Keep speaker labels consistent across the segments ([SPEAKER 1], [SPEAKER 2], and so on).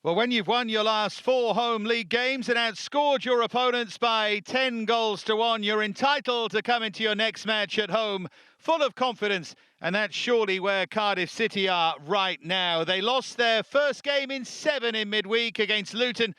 [SPEAKER 1] Well, when you've won your last 4 home league games and outscored your opponents by 10 goals to 1, you're entitled to come into your next match at home full of confidence. And that's surely where Cardiff City are right now. They lost their first game in 7 in midweek against Luton,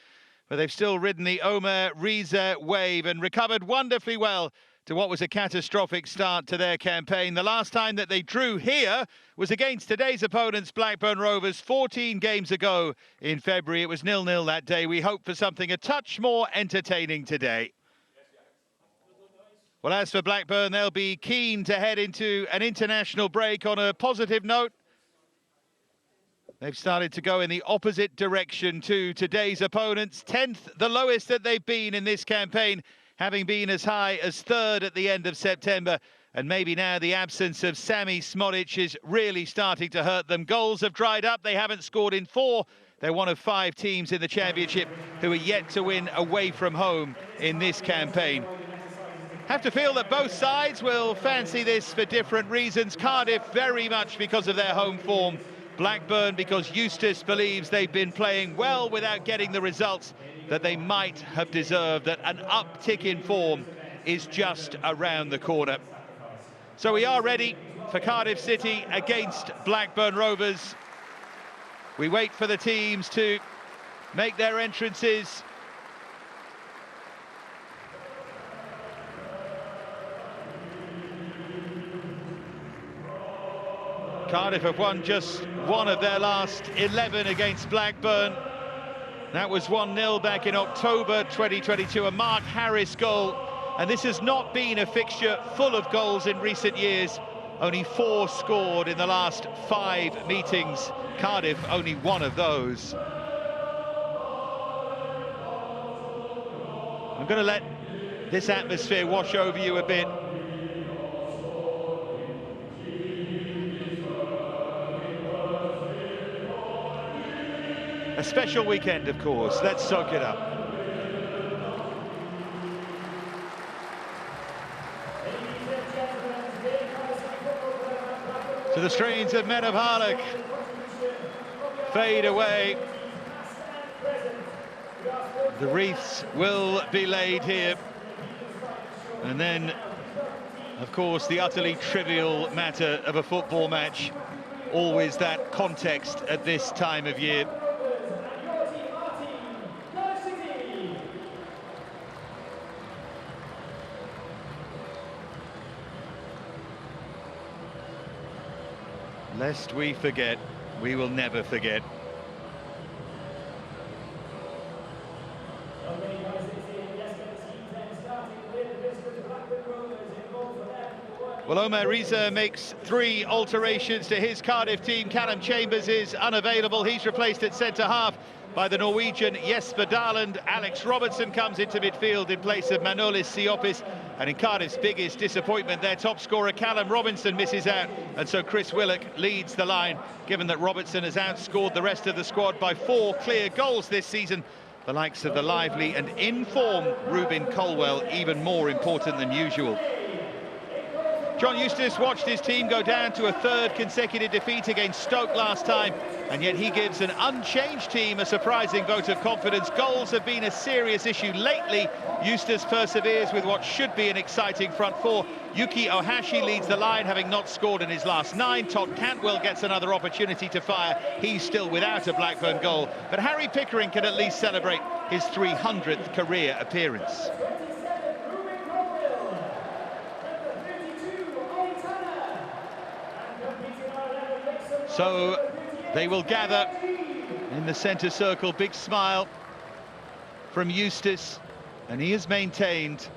[SPEAKER 1] but they've still ridden the Omar Reza wave and recovered wonderfully well to what was a catastrophic start to their campaign. The last time that they drew here was against today's opponents, Blackburn Rovers, 14 games ago in February. It was 0-0 that day. We hope for something a touch more entertaining today. Well, as for Blackburn, they'll be keen to head into an international break on a positive note. They've started to go in the opposite direction to today's opponents. 10th, the lowest that they've been in this campaign, having been as high as 3rd at the end of September. And maybe now the absence of Sami Smodic is really starting to hurt them. Goals have dried up. They haven't scored in 4. They're one of 5 teams in the Championship who are yet to win away from home in this campaign. Have to feel that both sides will fancy this for different reasons. Cardiff very much because of their home form. Blackburn because Eustace believes they've been playing well without getting the results that they might have deserved, that an uptick in form is just around the corner. So we are ready for Cardiff City against Blackburn Rovers. We wait for the teams to make their entrances. Cardiff have won just one of their last 11 against Blackburn. That was 1-0 back in October 2022, a Mark Harris goal. And this has not been a fixture full of goals in recent years. Only 4 scored in the last 5 meetings. Cardiff, only one of those. I'm going to let this atmosphere wash over you a bit. A special weekend, of course. Let's soak it up. To the strains of Men of Harlech fade away. The wreaths will be laid here. And then, of course, the utterly trivial matter of a football match. Always that context at this time of year. Lest we forget, we will never forget. Well, Omar Reza makes 3 alterations to his Cardiff team. Callum Chambers is unavailable. He's replaced at centre-half by the Norwegian Jesper Dahlund. Alex Robertson comes into midfield in place of Manolis Siopis. And in Cardiff's biggest disappointment, their top scorer Callum Robinson misses out. And so Chris Willock leads the line, given that Robertson has outscored the rest of the squad by 4 clear goals this season. The likes of the lively and in-form Ruben Colwell, even more important than usual. John Eustace watched his team go down to a 3rd consecutive defeat against Stoke last time, and yet he gives an unchanged team a surprising vote of confidence. Goals have been a serious issue lately. Eustace perseveres with what should be an exciting front 4. Yuki Ohashi leads the line, having not scored in his last 9. Todd Cantwell gets another opportunity to fire. He's still without a Blackburn goal, but Harry Pickering can at least celebrate his 300th career appearance. So they will gather in the centre circle. Big smile from Eustace, and he has maintained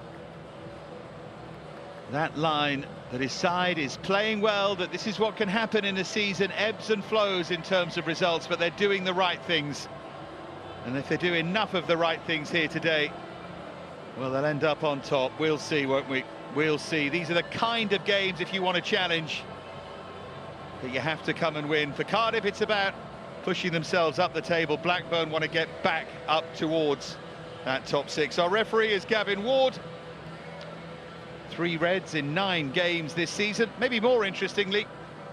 [SPEAKER 1] that line, that his side is playing well, that this is what can happen in a season, ebbs and flows in terms of results, but they're doing the right things. And if they do enough of the right things here today, well, they'll end up on top. We'll see, won't we? We'll see. These are the kind of games, if you want a challenge, that you have to come and win. For Cardiff, it's about pushing themselves up the table. Blackburn want to get back up towards that top 6. Our referee is Gavin Ward. 3 reds in 9 games this season. Maybe more interestingly,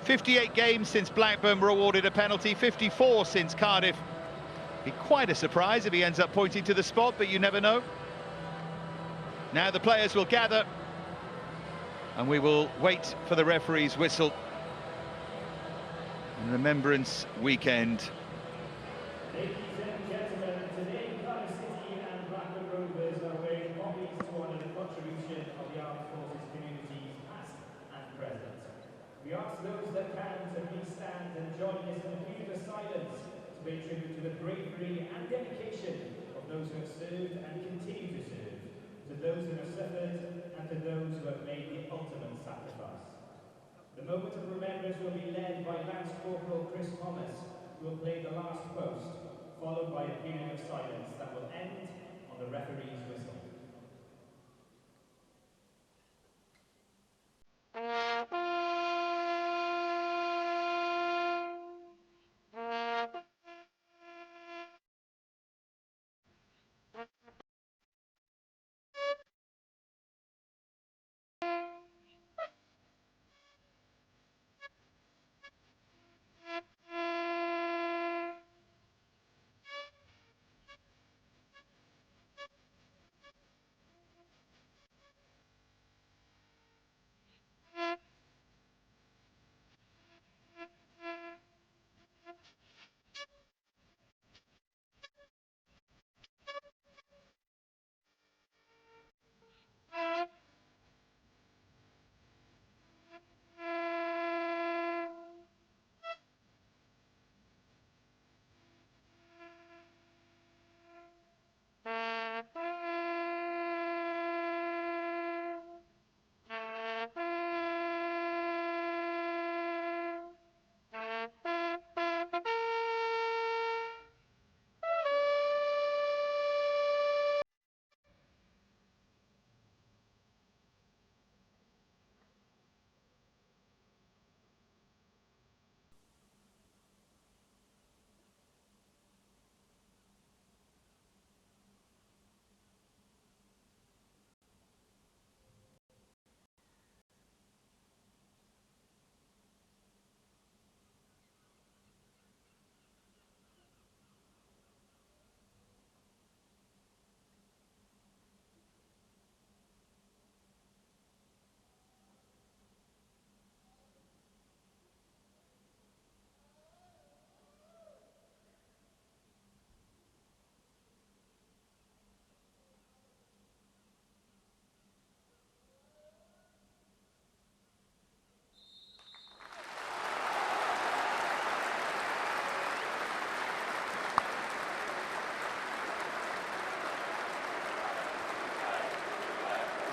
[SPEAKER 1] 58 games since Blackburn were awarded a penalty, 54 since Cardiff. Be quite a surprise if he ends up pointing to the spot, but you never know. Now the players will gather, and we will wait for the referee's whistle. In Remembrance Weekend.
[SPEAKER 2] Ladies and gentlemen, today Cardiff City and Blackburn Rovers are wearing poppies to honour the contribution of the armed forces communities past and present. We ask those that can to please stand and join us in a minute of silence to pay tribute to the bravery and dedication of those who have served and continue to serve, to those who have suffered and to those who have made the ultimate sacrifice. The moment of remembrance will be led by Lance Corporal Chris Thomas, who will play the last post, followed by a period of silence that will end on the referee's whistle.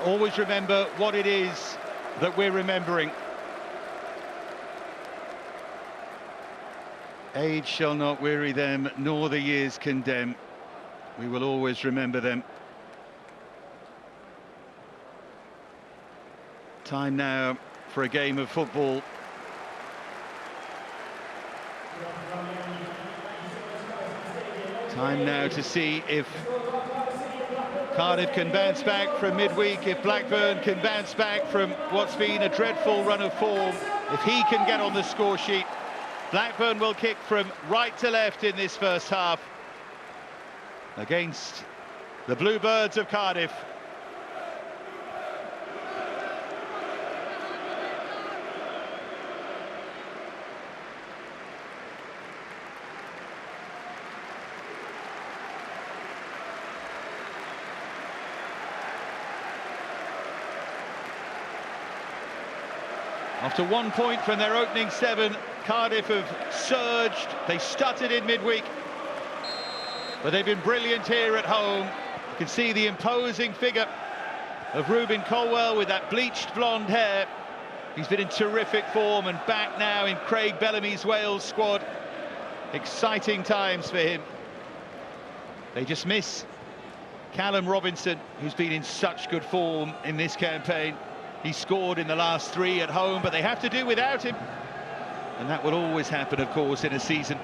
[SPEAKER 1] Always remember what it is that we're remembering. Age shall not weary them, nor the years condemn. We will always remember them. Time now for a game of football. Time now to see if Cardiff can bounce back from midweek, if Blackburn can bounce back from what's been a dreadful run of form, if he can get on the score sheet. Blackburn will kick from right to left in this first half against the Bluebirds of Cardiff. After 1 point from their opening 7, Cardiff have surged. They stuttered in midweek, but they've been brilliant here at home. You can see the imposing figure of Ruben Colwell with that bleached blonde hair. He's been in terrific form and back now in Craig Bellamy's Wales squad. Exciting times for him. They just miss Callum Robinson, who's been in such good form in this campaign. He scored in the last 3 at home, but they have to do without him. And that will always happen, of course, in a season.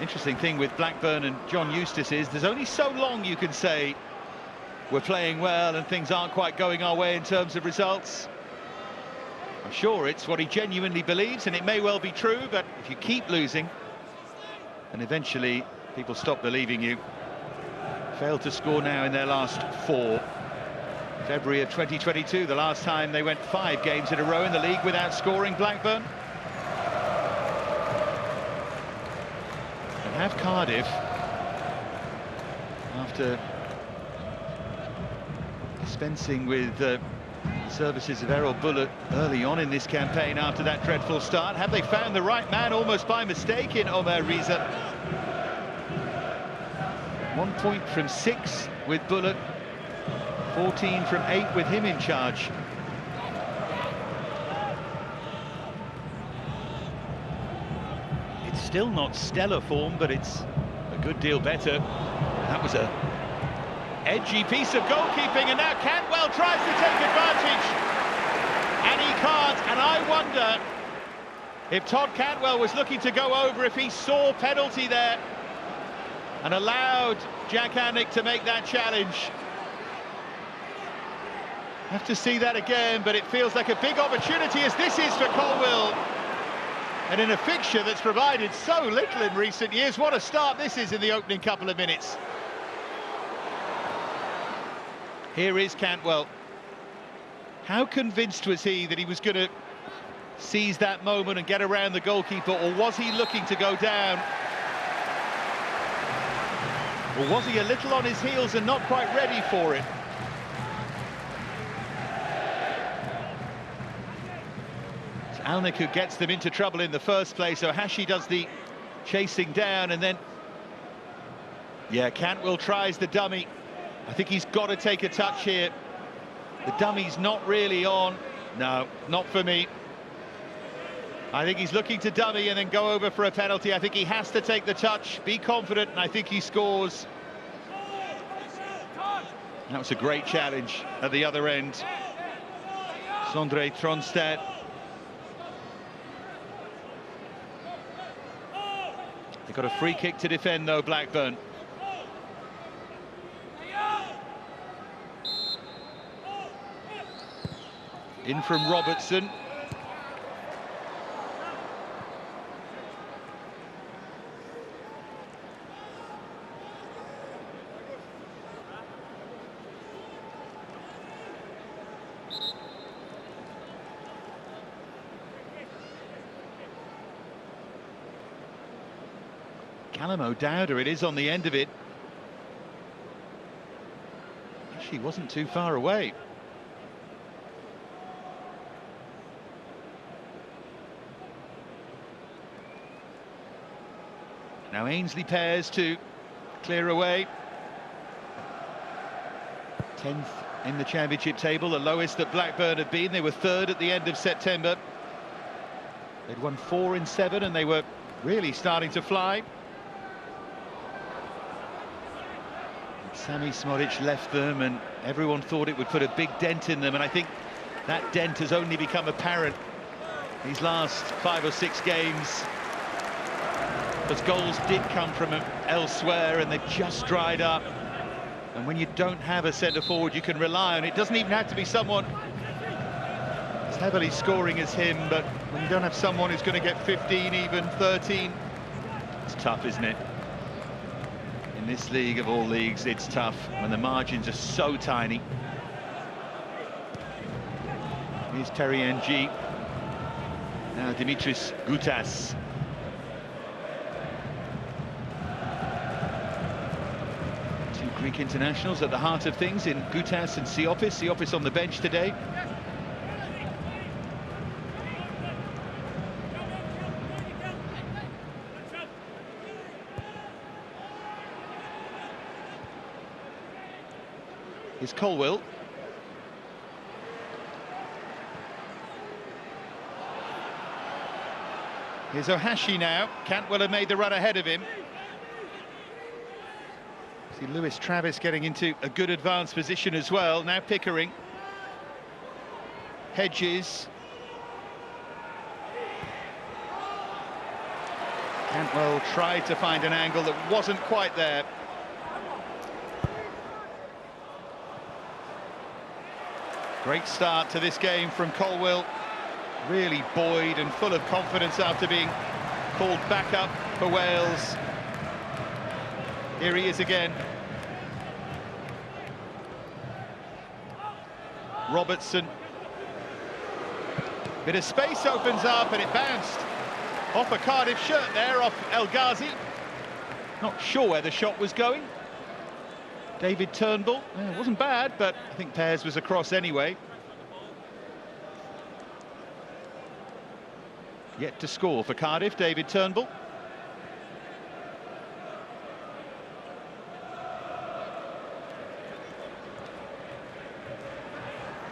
[SPEAKER 1] Interesting thing with Blackburn and John Eustace is there's only so long you can say we're playing well and things aren't quite going our way in terms of results. I'm sure it's what he genuinely believes, and it may well be true, but if you keep losing, and eventually people stop believing you. Failed to score now in their last 4. February of 2022, the last time they went 5 games in a row in the league without scoring, Blackburn. And have Cardiff, after dispensing with the services of Errol Bullock early on in this campaign after that dreadful start, have they found the right man almost by mistake in Omer Riza? 1 point from 6 with Bullock, 14 from 8 with him in charge. It's still not stellar form, but it's a good deal better. That was a edgy piece of goalkeeping, and now Cantwell tries to take advantage, and he can't. And I wonder if Todd Cantwell was looking to go over, if he saw penalty there and allowed Jack Annick to make that challenge. Have to see that again, but it feels like a big opportunity, as this is for Colwill. And in a fixture that's provided so little in recent years, what a start this is in the opening couple of minutes. Here is Cantwell. How convinced was he that he was going to seize that moment and get around the goalkeeper, or was he looking to go down? Or was he a little on his heels and not quite ready for it? It's Alnick who gets them into trouble in the first place. So Hashi does the chasing down, and then, yeah, Cantwell tries the dummy. I think he's got to take a touch here. The dummy's not really on. No, not for me. I think he's looking to dummy and then go over for a penalty. I think he has to take the touch, be confident, and I think he scores. That was a great challenge at the other end. Sondre Tronstad. They've got a free kick to defend, though, Blackburn. In from Robertson. Callum O'Dowda, it is on the end of it. Actually wasn't too far away. Now Ainsley Pears to clear away. 10th in the championship table, the lowest that Blackburn had been. They were 3rd at the end of September. They'd won 4 in 7, and they were really starting to fly. Sami Smodic left them, and everyone thought it would put a big dent in them, and I think that dent has only become apparent these last 5 or 6 games, because goals did come from elsewhere and they've just dried up. And when you don't have a centre forward you can rely on, it doesn't even have to be someone as heavily scoring as him, but when you don't have someone who's going to get 15, even 13, it's tough, isn't it? In this league of all leagues, it's tough when the margins are so tiny. Here's Terry Ng. Now Dimitris Gutas. Two Greek internationals at the heart of things in Gutas and Siopis. Siopis on the bench today. Is Colwill. Here's Ohashi now. Cantwell had made the run ahead of him. See Lewis Travis getting into a good advanced position as well. Now Pickering. Hedges. Cantwell tried to find an angle that wasn't quite there. Great start to this game from Colwill. really buoyed and full of confidence after being called back up for Wales. Here he is again. Robertson. Bit of space opens up and it bounced off a Cardiff shirt there, off El Ghazi. Not sure where the shot was going. David Turnbull, it wasn't bad, but I think Pears was across anyway. Yet to score for Cardiff, David Turnbull.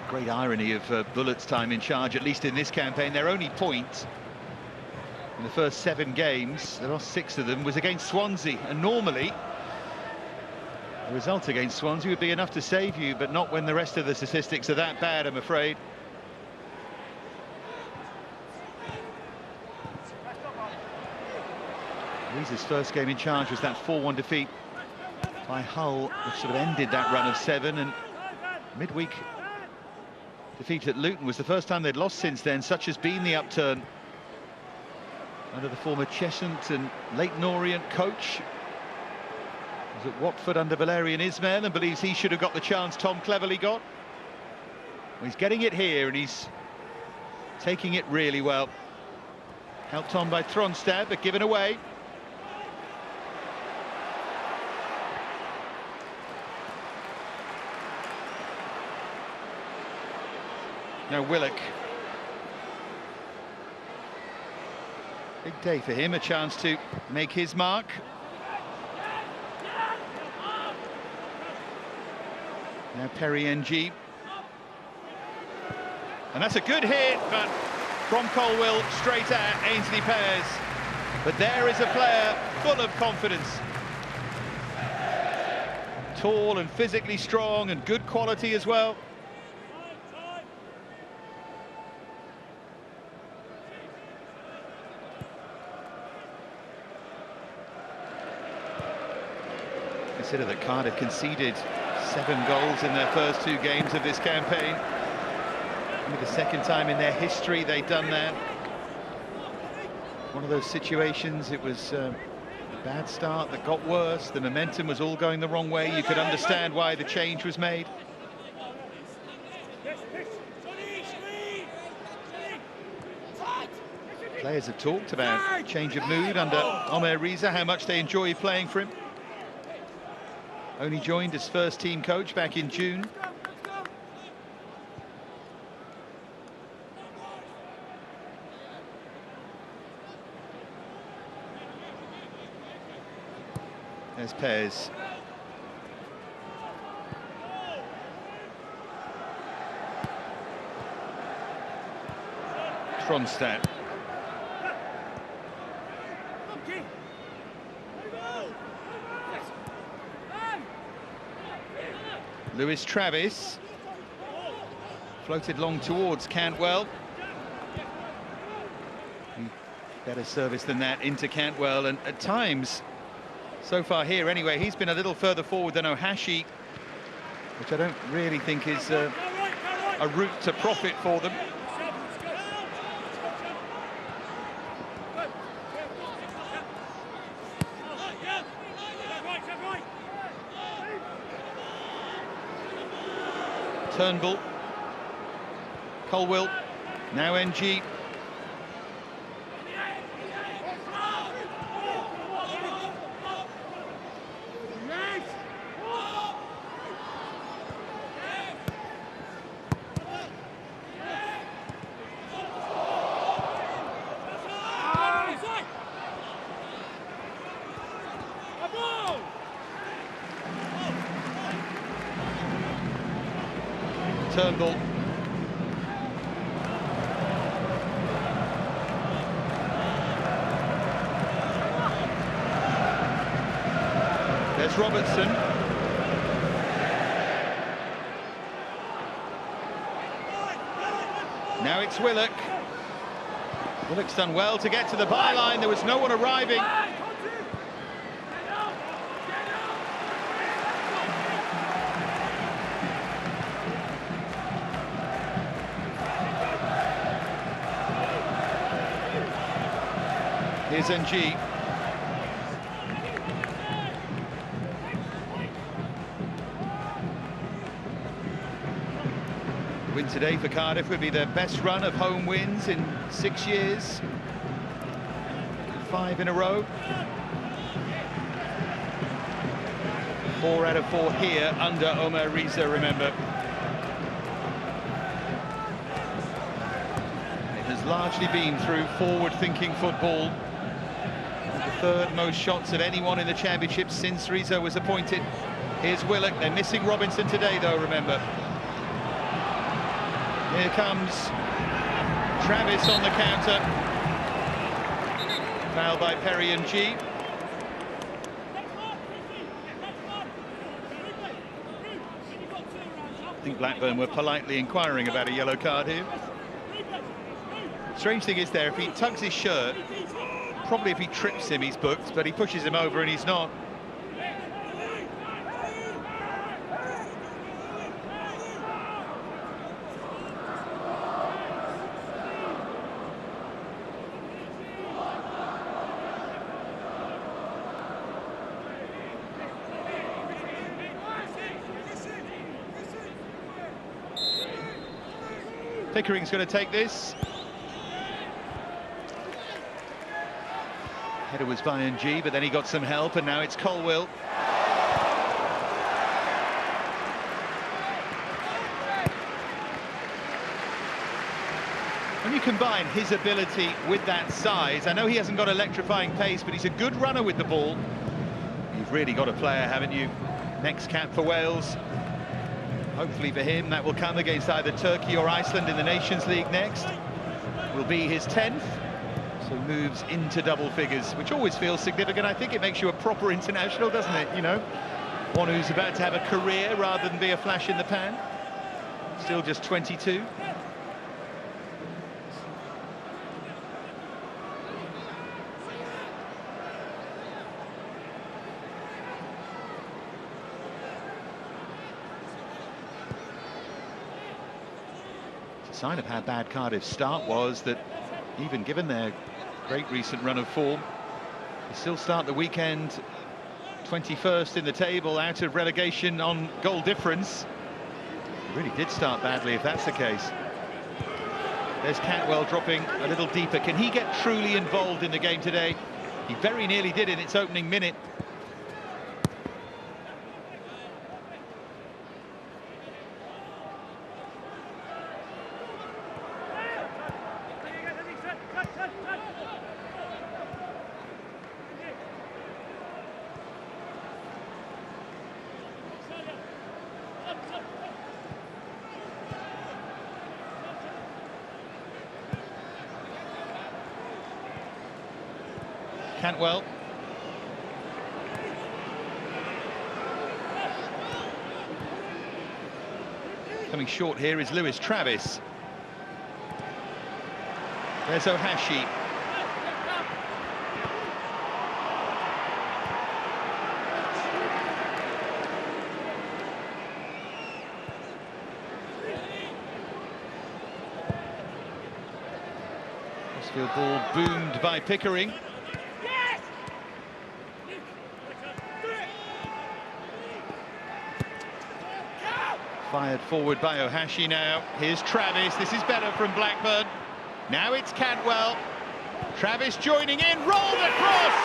[SPEAKER 1] Great irony of Bullett's time in charge, at least in this campaign. Their only point in the first 7 games, they lost 6 of them, was against Swansea. And normally, the result against Swansea would be enough to save you, but not when the rest of the statistics are that bad, I'm afraid. Reese's first game in charge was that 4-1 defeat by Hull, which sort of ended that run of 7, and midweek defeat at Luton was the first time they'd lost since then. Such has been the upturn under the former Cheshunt and Leyton Orient coach. He was at Watford under Valérien Ismaël and believes he should have got the chance Tom Cleverley got. Well, he's getting it here and he's taking it really well. Helped on by Tronstad, but given away. Now Willock. Big day for him, a chance to make his mark. Now Perry NG. And that's a good hit, but from Colwill straight at Ainsley Pears. But there is a player full of confidence. Tall and physically strong and good quality as well. Consider that Cardiff conceded 7 goals in their first 2 games of this campaign. Only the second time in their history they've done that. One of those situations, it was a bad start that got worse. The momentum was all going the wrong way. You could understand why the change was made. Players have talked about change of mood under Omer Riza, how much they enjoy playing for him. Only joined as first team coach back in June. There's Pears. Tronstad. Lewis Travis floated long towards Cantwell. Better service than that into Cantwell, and at times, so far here anyway, he's been a little further forward than Ohashi, which I don't really think is a route to profit for them. Turnbull, Colwill, now NG. Turnbull. There's Robertson. Now it's Willock. Willock's done well to get to the byline. There was no one arriving. Here's NG. Win today for Cardiff would be their best run of home wins in 6 years. 5 in a row. 4 out of 4 here under Omar Riza, remember. It has largely been through forward-thinking football. The third most shots of anyone in the Championship since Riza was appointed. Here's Willock. They're missing Robinson today, though, remember. Here comes Travis on the counter. Foul by Perry and G. I think Blackburn were politely inquiring about a yellow card here. Strange thing is there, if he tugs his shirt, probably if he trips him he's booked, but he pushes him over and he's not. Pickering's going to take this. Header was by NG, but then he got some help, and now it's Colwill. When you combine his ability with that size, I know he hasn't got electrifying pace, but he's a good runner with the ball. You've really got a player, haven't you? Next cap for Wales. Hopefully for him, that will come against either Turkey or Iceland in the Nations League next. Will be his 10th, so moves into double figures, which always feels significant. I think it makes you a proper international, doesn't it? You know, one who's about to have a career rather than be a flash in the pan. Still just 22. Sign of how bad Cardiff's start was that even given their great recent run of form, they still start the weekend 21st in the table, out of relegation on goal difference. They really did start badly if that's the case. There's Cantwell dropping a little deeper. Can he get truly involved in the game today? He very nearly did in its opening minute. Cantwell. Coming short here is Lewis Travis. There's Ohashi. Crossfield ball boomed by Pickering. Fired forward by Ohashi now. Here's Travis. This is better from Blackburn. Now it's Cantwell. Travis joining in. Rolled across.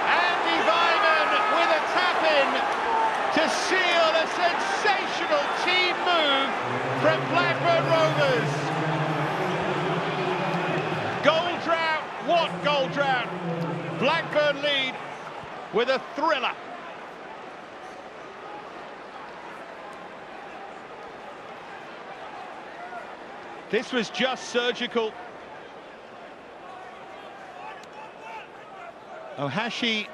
[SPEAKER 1] Andy Vyman with a tap-in to seal a sensational team move from Blackburn Rovers. Goal drought. What goal drought? Blackburn lead with a thriller. This was just surgical. Ohashi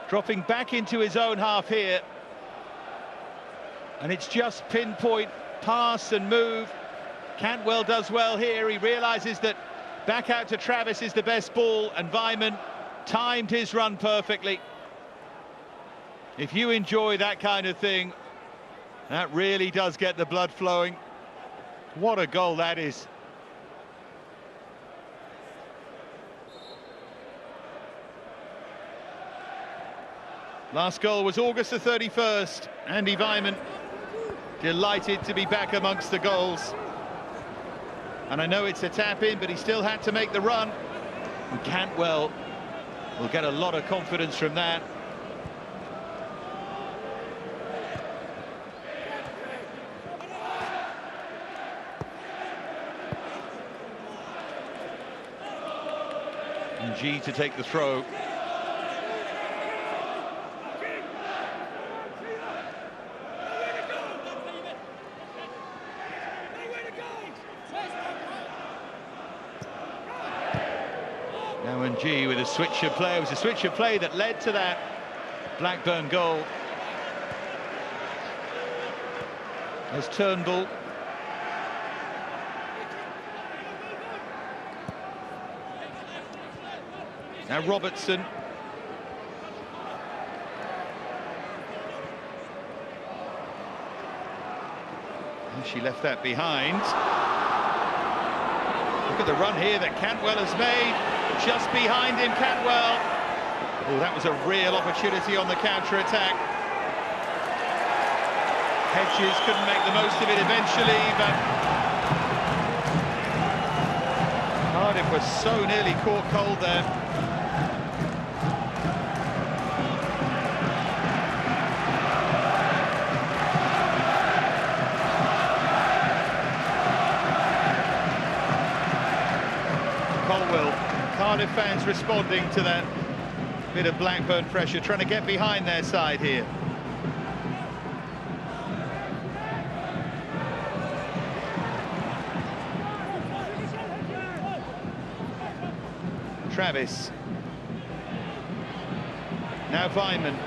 [SPEAKER 1] dropping back into his own half here. And it's just pinpoint pass and move. Cantwell does well here. He realises that back out to Travis is the best ball, and Vyman timed his run perfectly. If you enjoy that kind of thing, that really does get the blood flowing. What a goal that is. Last goal was August the 31st. Andy Weimann delighted to be back amongst the goals. And I know it's a tap-in, but he still had to make the run. And Cantwell will get a lot of confidence from that. And G to take the throw. Now G with a switch of play. It was a switch of play that led to that Blackburn goal. There's Turnbull. Now Robertson. And she left that behind. Look at the run here that Cantwell has made. Just behind him, Cantwell. Oh, that was a real opportunity on the counter-attack. Hedges couldn't make the most of it eventually, but Cardiff was so nearly caught cold there. Cardiff fans responding to that bit of Blackburn pressure, trying to get behind their side here. Travis. Now Weimann.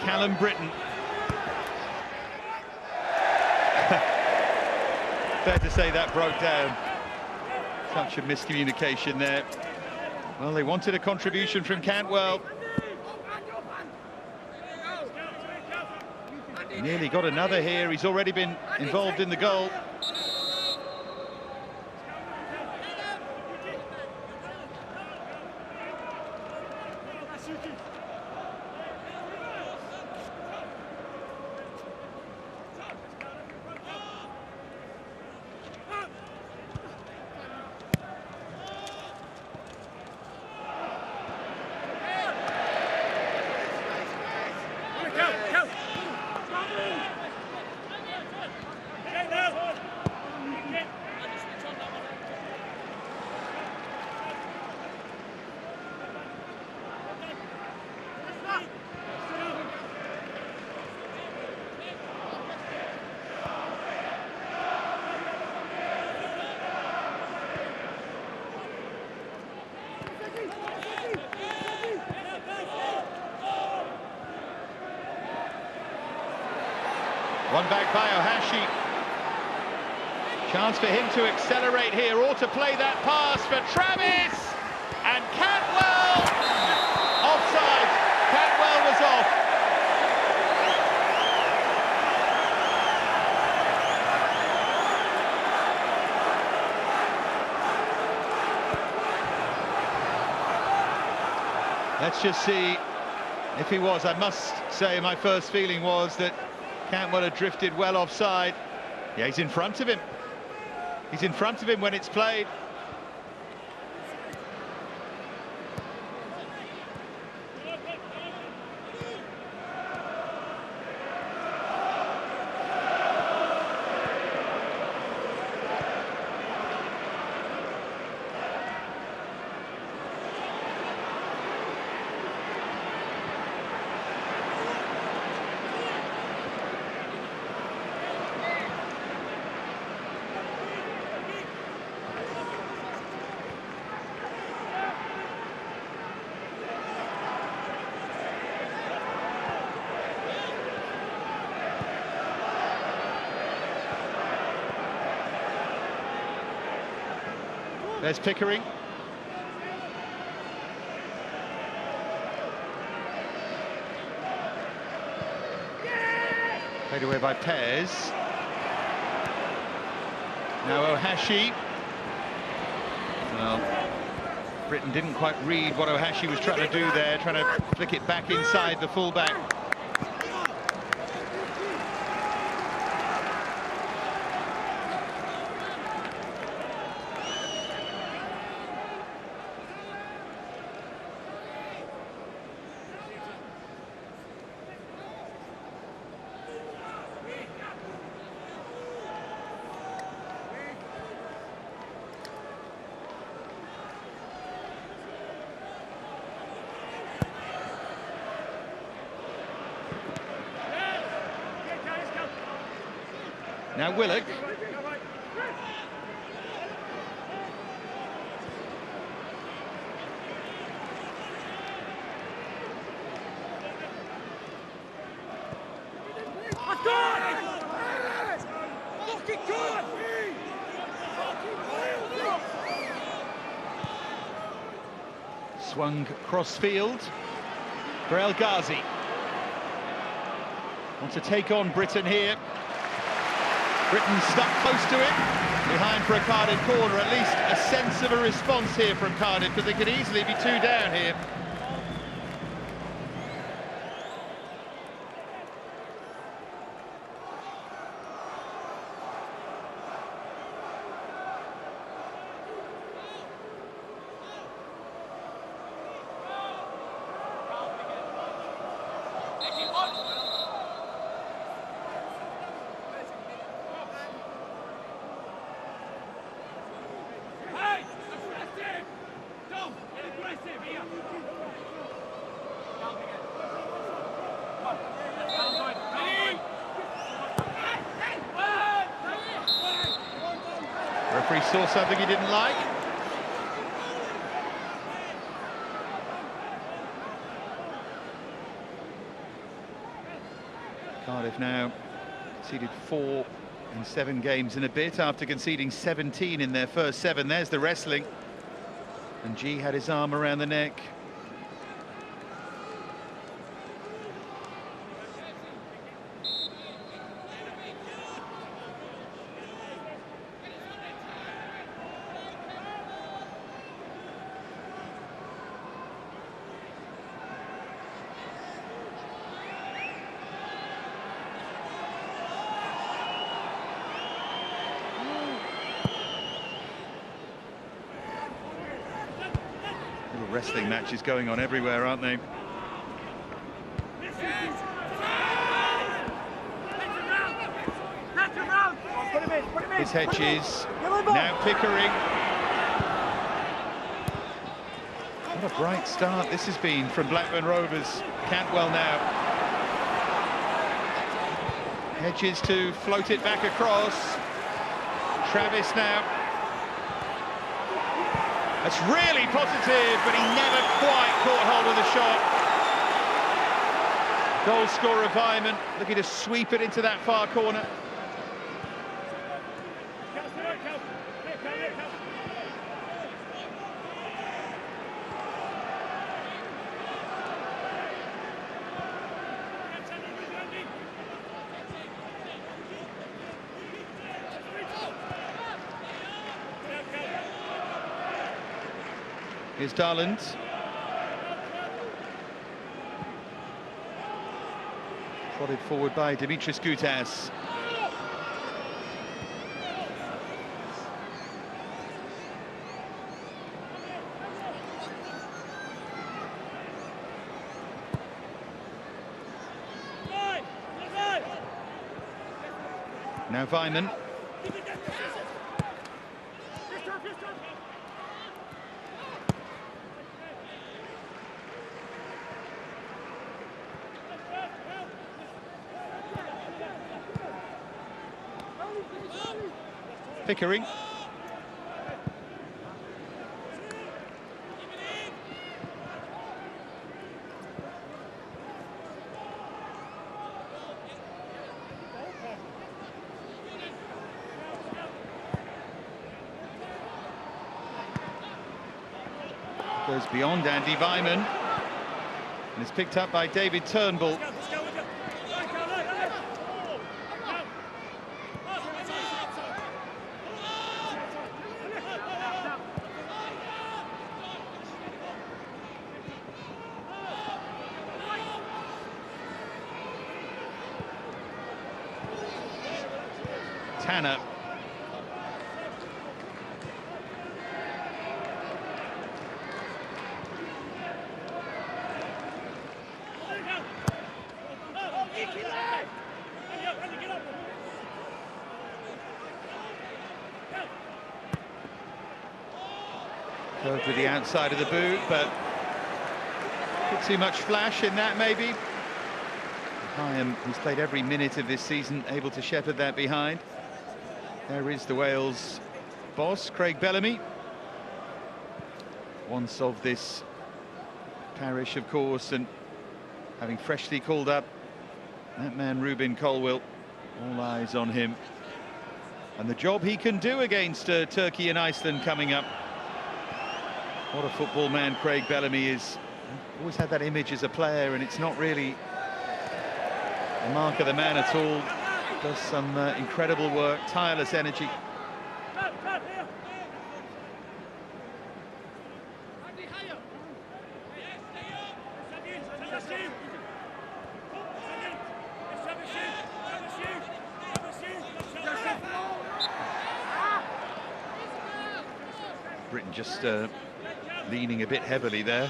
[SPEAKER 1] Callum Britton. Fair to say that broke down. Such a miscommunication there. Well, they wanted a contribution from Cantwell. He nearly got another here. He's already been involved in the goal. One back by Ohashi. Chance for him to accelerate here, or to play that pass for Travis. And Cantwell! Offside. Cantwell was off. Let's just see if he was. I must say my first feeling was that Cantwell had drifted well offside. Yeah, he's in front of him. He's in front of him when it's played. There's Pickering. Played away by Pez. Now Ohashi. Well, Britain didn't quite read what Ohashi was trying to do there, trying to flick it back inside the fullback. Now Willock. Swung cross field for El Ghazi. Want to take on Britain here. Britain stuck close to it, behind for a Cardiff corner. At least a sense of a response here from Cardiff, because they could easily be 2 down here. Referee saw something he didn't like. Cardiff now conceded 4 in 7 games and a bit after conceding 17 in their first 7. There's the wrestling. And G had his arm around the neck. Wrestling matches going on everywhere, aren't they? It's Hedges, now Pickering. What a bright start this has been from Blackburn Rovers. Cantwell now. Hedges to float it back across. Travis now. That's really positive, but he never quite caught hold of the shot. Goal scorer Vyman looking to sweep it into that far corner. Here's Darland. Prodded forward by Dimitris Gutas. Now Vyman. Pickering. Goes beyond Andy Vyman and is picked up by David Turnbull. Tanner. Curved with the outside of the boot, but a bit too much flash in that, maybe. Hyam, who's played every minute of this season, able to shepherd that behind. There is the Wales boss, Craig Bellamy. Once of this parish, of course, and having freshly called up that man, Rubin Colwill. All eyes on him. And the job he can do against Turkey and Iceland coming up. What a football man Craig Bellamy is. Always had that image as a player, and it's not really a mark of the man at all. Does some incredible work, tireless energy. Britain just leaning a bit heavily there.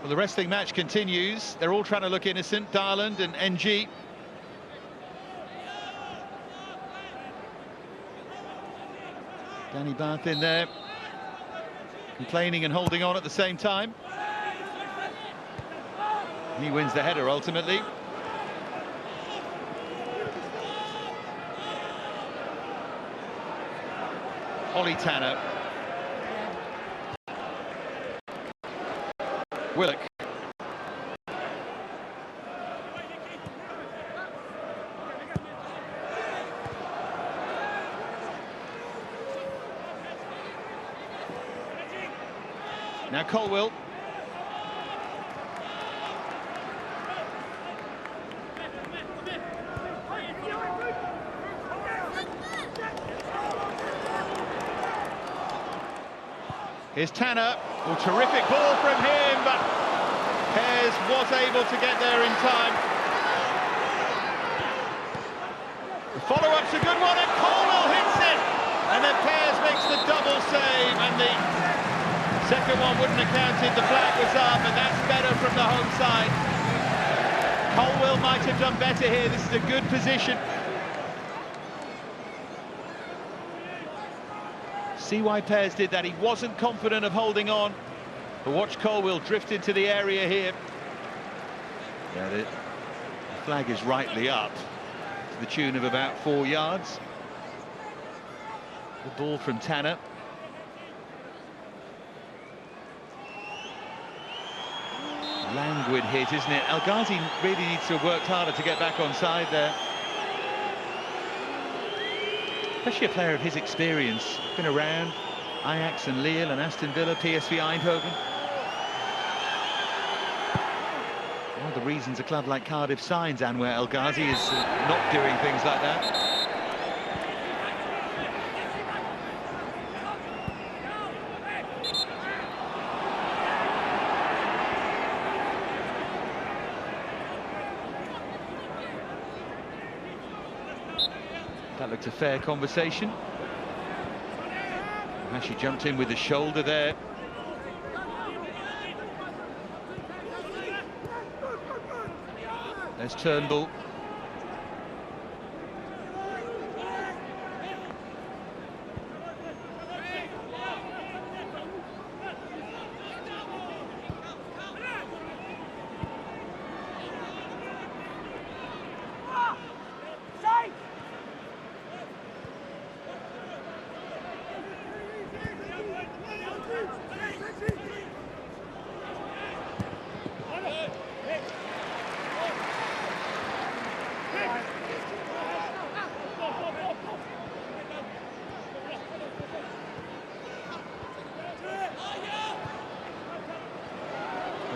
[SPEAKER 1] Well, the wrestling match continues. They're all trying to look innocent, Darland and NG. Danny Bath in there, complaining and holding on at the same time. He wins the header ultimately. Ollie Tanner. Willock. Now Colwill. Here's Tanner. Oh, terrific ball from him, but Pears was able to get there in time. The follow-up's a good one, and Colwill hits it, and then Pears makes the double save, and the second one wouldn't have counted. The flag was up, and that's better from the home side. Colwill might have done better here. This is a good position. See why Pears did that. He wasn't confident of holding on. But watch Colwill drift into the area here. Yeah, the flag is rightly up to the tune of about 4 yards. The ball from Tanner. Languid hit, isn't it? El Ghazi really needs to have worked harder to get back on side there. Especially a player of his experience. Been around Ajax and Lille and Aston Villa, PSV Eindhoven. One of the reasons a club like Cardiff signs Anwar El Ghazi is not doing things like that. That looked a fair conversation. Actually jumped in with the shoulder there. There's Turnbull.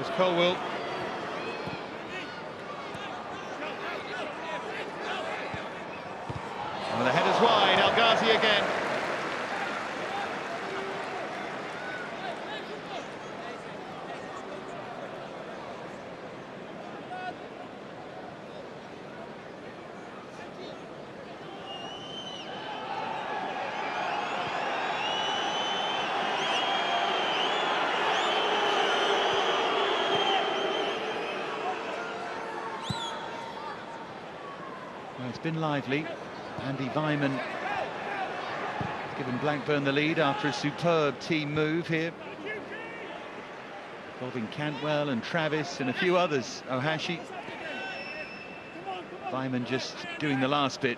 [SPEAKER 1] There's Colwill. And the header's wide, El Ghazi again. Well, it's been lively. Andy Weimann has given Blackburn the lead after a superb team move here, involving Cantwell and Travis and a few others. Ohashi. Weimann just doing the last bit.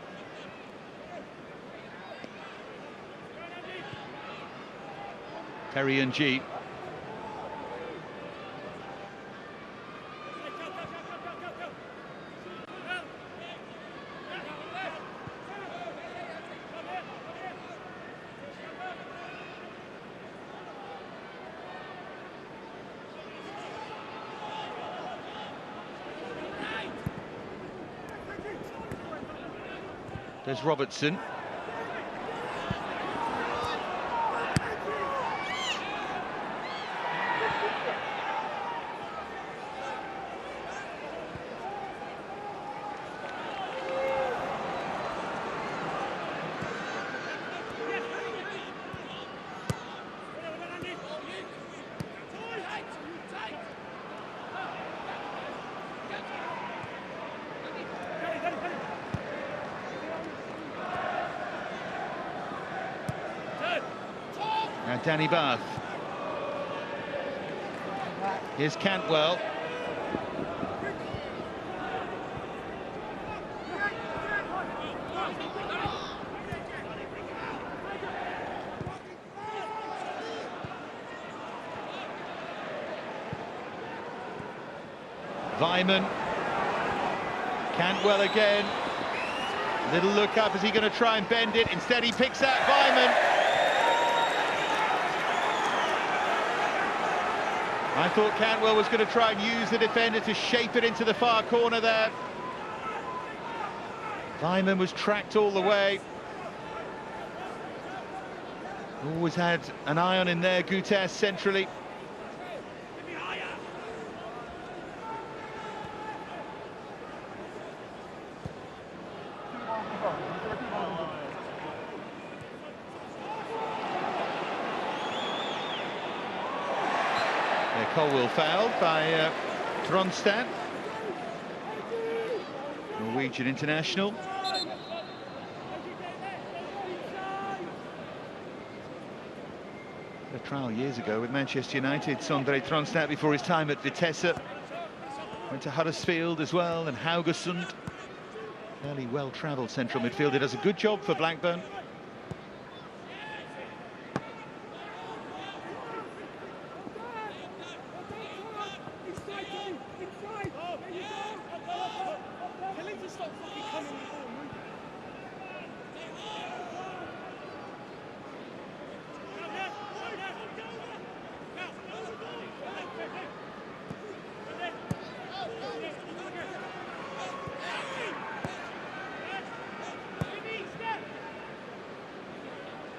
[SPEAKER 1] Terry and G. There's Robertson. Now Danny Bath. Here's Cantwell. Weimann. Cantwell again. Little look up. Is he going to try and bend it? Instead he picks out Weimann. I thought Cantwell was going to try and use the defender to shape it into the far corner there. Weimann was tracked all the way. Always had an eye on him there, Gutes centrally. Colwill fouled by Tronstad, Norwegian international. A trial years ago with Manchester United, Sondre Tronstad before his time at Vitesse. Went to Huddersfield as well, and Haugesund. Fairly well-travelled central midfielder, does a good job for Blackburn.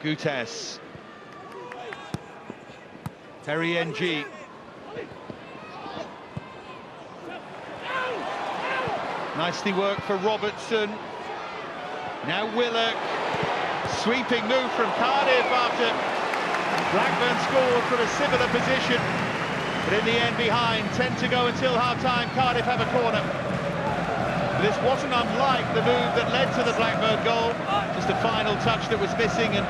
[SPEAKER 1] Gutes. Terry NG. Nicely worked for Robertson. Now Willock. Sweeping move from Cardiff after Blackburn scored from a similar position. But in the end behind, 10 to go until half-time, Cardiff have a corner. This wasn't unlike the move that led to the Blackburn goal. Just a final touch that was missing, and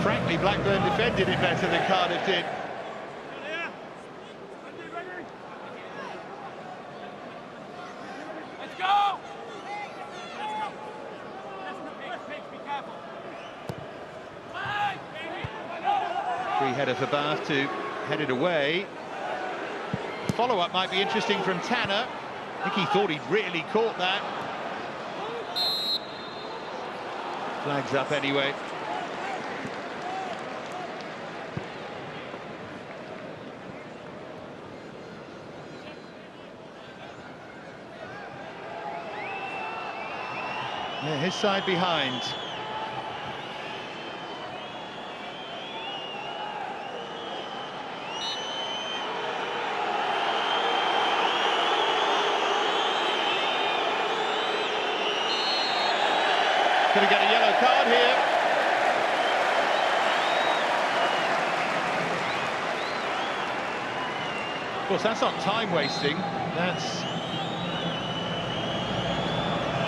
[SPEAKER 1] frankly, Blackburn defended it better than Cardiff did.
[SPEAKER 3] Let's go!
[SPEAKER 1] Free header for Bath to head it away. Follow-up might be interesting from Tanner. I think he thought he'd really caught that. Flags up anyway. Yeah, his side behind. Going to get a yellow card here. Of course, that's not time wasting. That's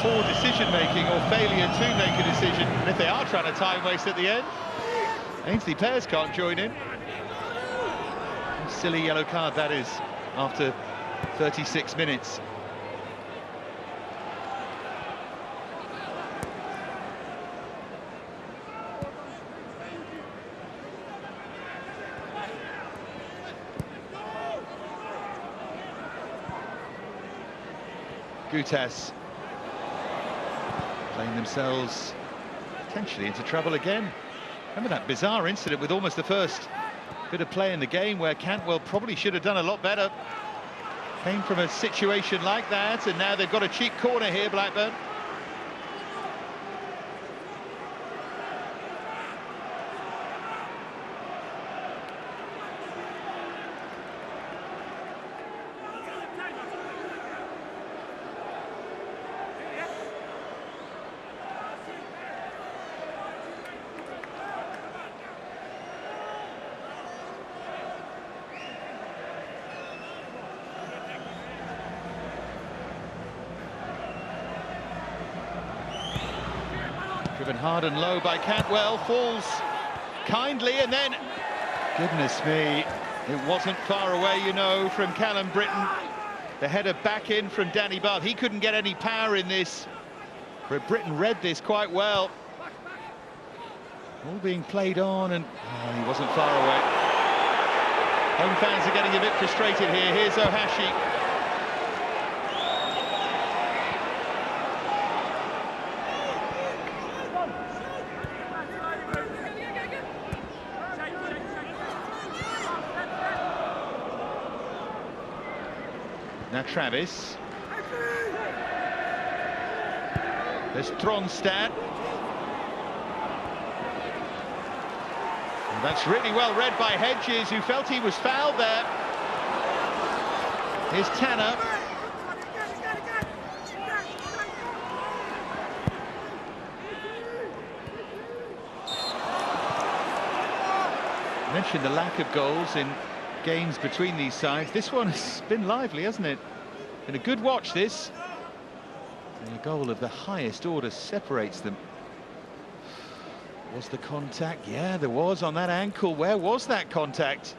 [SPEAKER 1] poor decision-making or failure to make a decision. And if they are trying to time waste at the end, Ainsley Pears can't join in. Silly yellow card that is, after 36 minutes. Gutas playing themselves potentially into trouble again. Remember that bizarre incident with almost the first bit of play in the game where Cantwell probably should have done a lot better. Came from a situation like that, and now they've got a cheap corner here, Blackburn. Driven hard and low by Cantwell, falls kindly, and then, goodness me, it wasn't far away, you know, from Callum Britton. The header back in from Danny Bath. He couldn't get any power in this, but Britton read this quite well. All being played on, and he wasn't far away. Home fans are getting a bit frustrated here. Here's Ohashi. Now Travis. There's Tronstad. And that's really well read by Hedges, who felt he was fouled there. Here's Tanner. Mentioned the lack of goals in games between these sides. This one has been lively, hasn't it? Been a good watch, this. And a goal of the highest order separates them. Was the contact? Yeah, there was on that ankle. Where was that contact?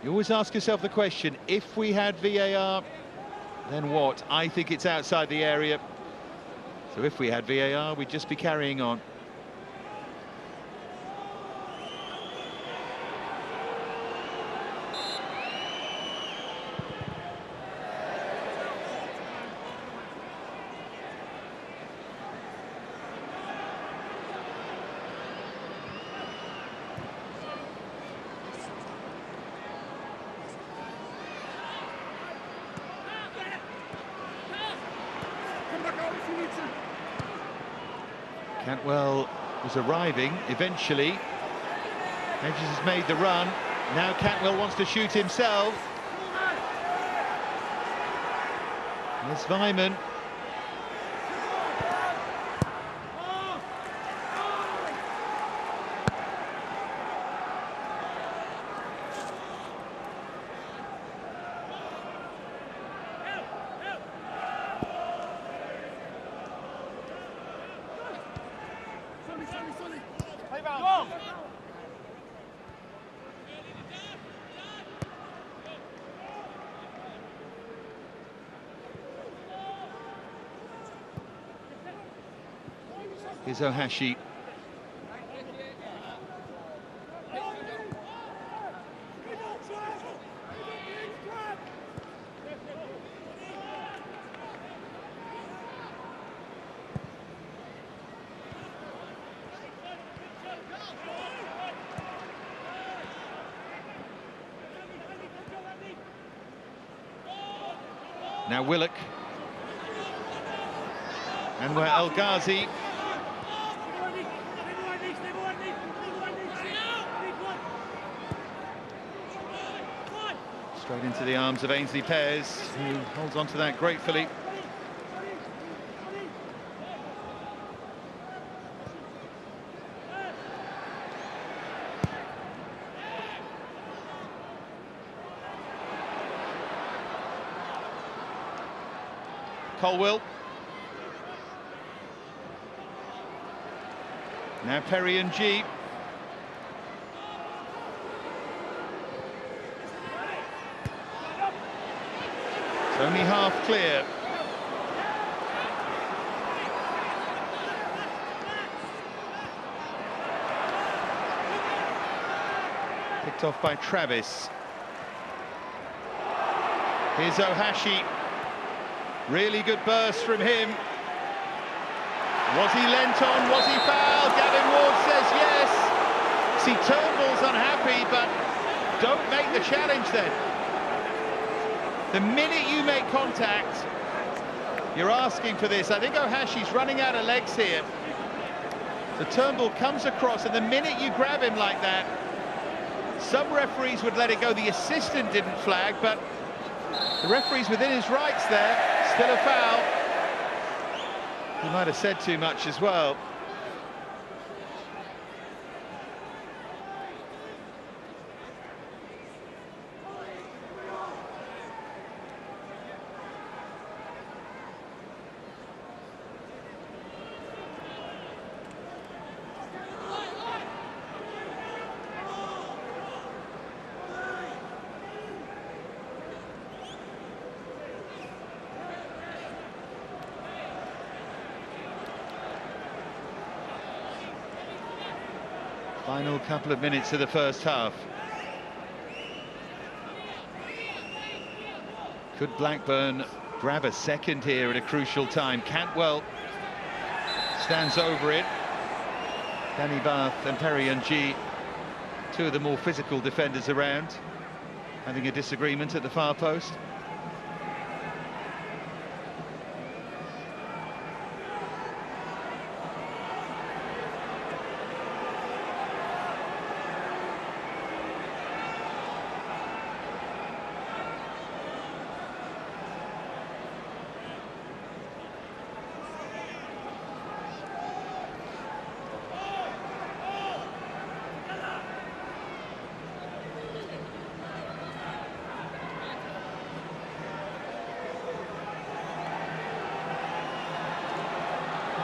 [SPEAKER 1] You always ask yourself the question, if we had VAR, then what? I think it's outside the area. So if we had VAR, we'd just be carrying on. Cantwell was arriving eventually. Hedges has made the run. Now Cantwell wants to shoot himself. There's Vyman. Here's Ohashi. Now Willock. And where El Ghazi straight into the arms of Ainsley Pears, who holds on to that gratefully. Colwill. Now Perry and G. It's only half clear. Picked off by Travis. Here's Ohashi. Really good burst from him. Was he lent on? Was he fouled? Gavin Ward says yes. See, Turnbull's unhappy, but don't make the challenge then. The minute you make contact, you're asking for this. I think Ohashi's running out of legs here. So Turnbull comes across, and the minute you grab him like that, some referees would let it go. The assistant didn't flag, but the referee's within his rights there. Still a foul. He might have said too much as well. Final couple of minutes of the first half. Could Blackburn grab a second here at a crucial time? Cantwell stands over it. Danny Bath and Perry and G, two of the more physical defenders around, having a disagreement at the far post.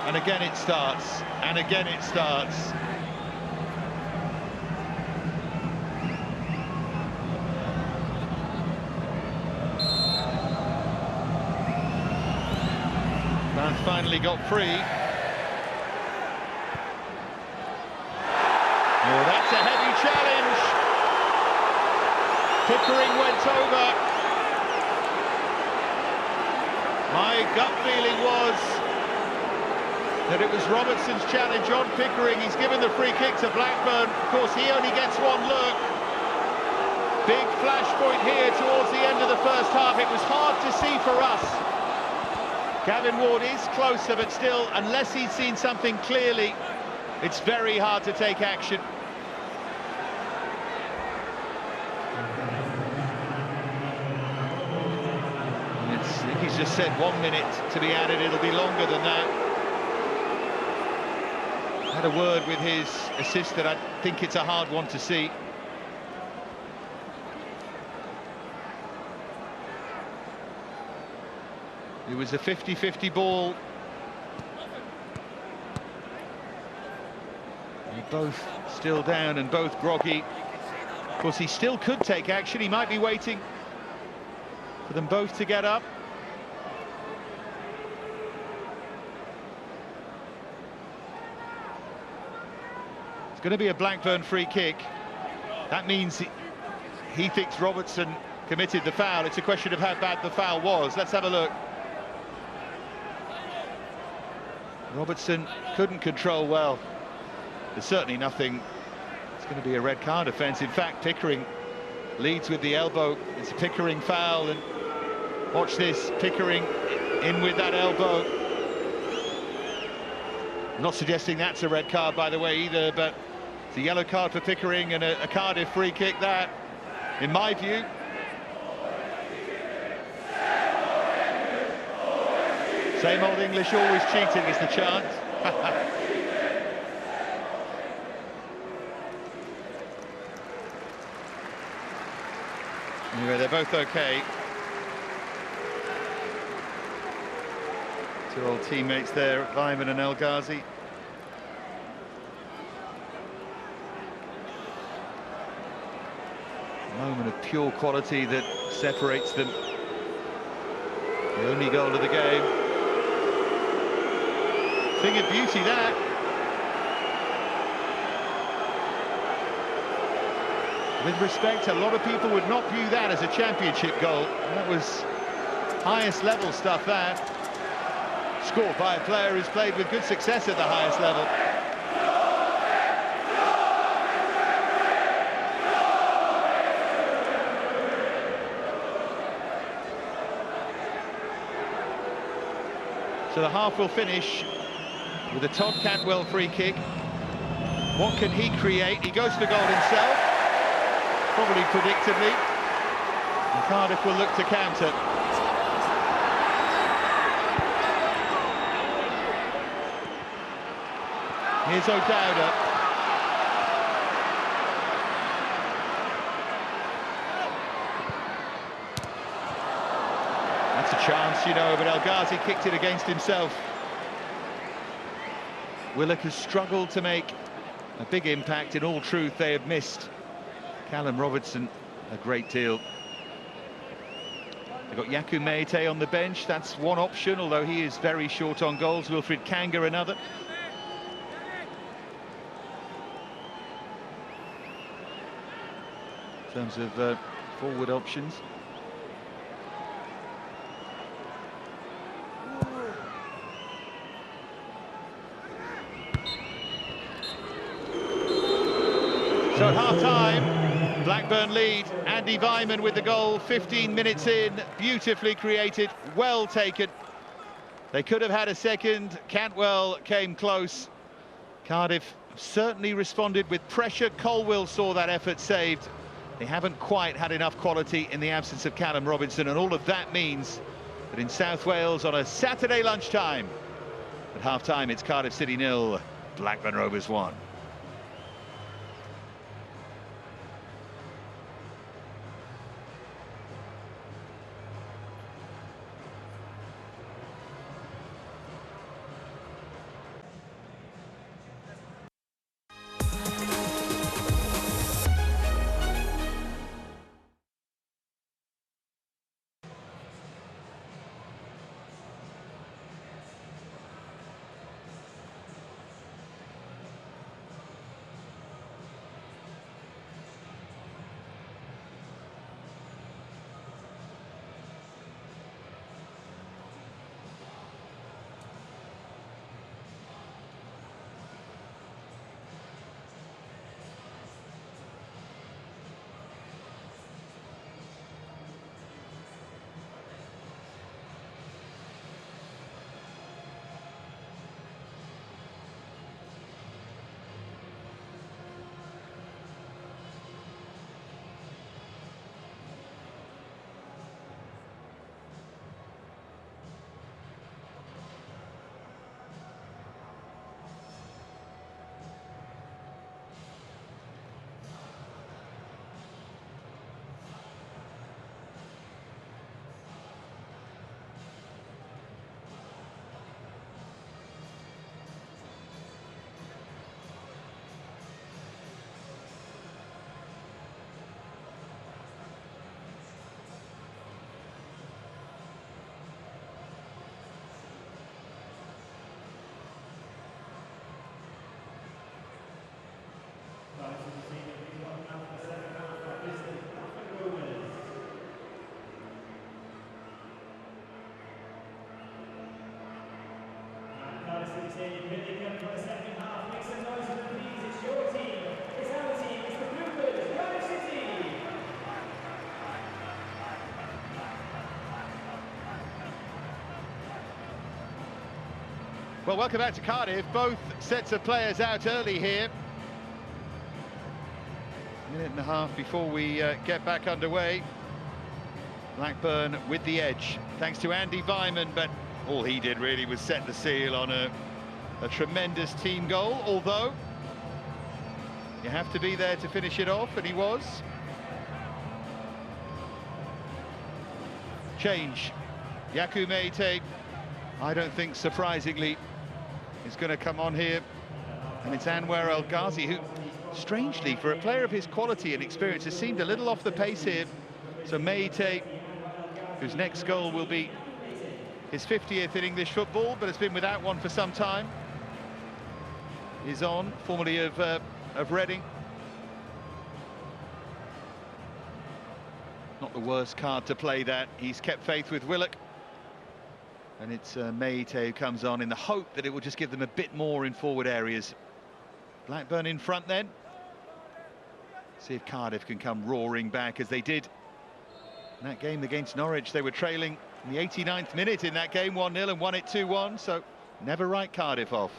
[SPEAKER 1] And again it starts, and again it starts. Man finally got free. Oh, that's a heavy challenge. Pickering went over. My gut feeling was that it was Robertson's challenge on Pickering. He's given the free kick to Blackburn. Of course, he only gets one look. Big flashpoint here towards the end of the first half. It was hard to see for us. Gavin Ward is closer, but still, unless he's seen something clearly, it's very hard to take action. I think he's just said 1 minute to be added. It'll be longer than that. Had a word with his assistant. I think it's a hard one to see. It was a 50-50 ball. They're both still down and both groggy. Of course, he still could take action. He might be waiting for them both to get up. It's going to be a Blackburn free kick. That means he thinks Robertson committed the foul. It's a question of how bad the foul was. Let's have a look. Robertson couldn't control well. There's certainly nothing. It's going to be a red card offence. In fact, Pickering leads with the elbow. It's a Pickering foul, and watch this. Pickering in with that elbow. I'm not suggesting that's a red card, by the way, either, but it's a yellow card for Pickering and a Cardiff free kick that, in my view. Same old English, always cheating is the chant. Anyway, they're both okay. Two old teammates there, Vyman and El Ghazi. A moment of pure quality that separates them. The only goal of the game. Thing of beauty, that. With respect, a lot of people would not view that as a championship goal. That was highest level stuff, that. Scored by a player who's played with good success at the highest level. So the half will finish with a Todd Cantwell free kick. What can he create? He goes to goal himself, probably predictably. And Cardiff will look to counter. Here's O'Dowda. That's a chance, you know, but El Ghazi kicked it against himself. Willock has struggled to make a big impact. In all truth, they have missed Callum Robertson a great deal. They've got Yaku Meite on the bench. That's one option, although he is very short on goals. Wilfried Kanga another. In terms of forward options. So at half-time, Blackburn lead. Andy Vyman with the goal, 15 minutes in, beautifully created, well taken. They could have had a second. Cantwell came close. Cardiff certainly responded with pressure. Colwill saw that effort saved. They haven't quite had enough quality in the absence of Callum Robinson, and all of that means that in South Wales on a Saturday lunchtime, at half-time it's Cardiff City 0, Blackburn Rovers 1. Well, welcome back to Cardiff. Both sets of players out early here. Minute and a half before we get back underway. Blackburn with the edge, thanks to Andy Vyman, but all he did really was set the seal on a tremendous team goal, although you have to be there to finish it off, and he was. Change. Yakou Meite, I don't think surprisingly, is going to come on here, and it's Anwar El Ghazi, who, strangely, for a player of his quality and experience, has seemed a little off the pace here. So Meite, whose next goal will be his 50th in English football, but has been without one for some time, is on, formerly of Reading. Not the worst card to play that. He's kept faith with Willock. And it's Meite who comes on in the hope that it will just give them a bit more in forward areas. Blackburn in front then. See if Cardiff can come roaring back as they did in that game against Norwich. They were trailing in the 89th minute in that game, 1-0, and won it 2-1, so never write Cardiff off.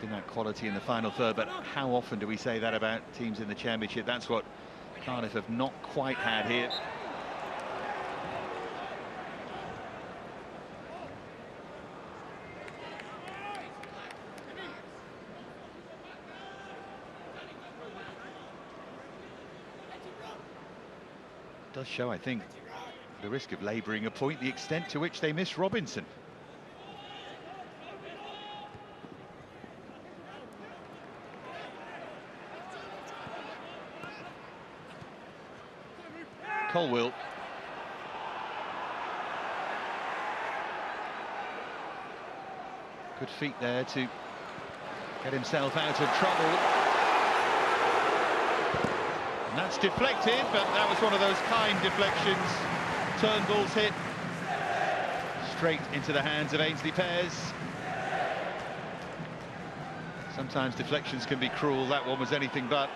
[SPEAKER 1] Been that quality in the final third, but how often do we say that about teams in the Championship? That's what Cardiff have not quite had here. It does show, I think, the risk of labouring a point, the extent to which they miss Robinson. Colwill. Good feet there to get himself out of trouble. And that's deflected, but that was one of those kind deflections. Turnbull's hit straight into the hands of Ainsley Pears. Sometimes deflections can be cruel. That one was anything but.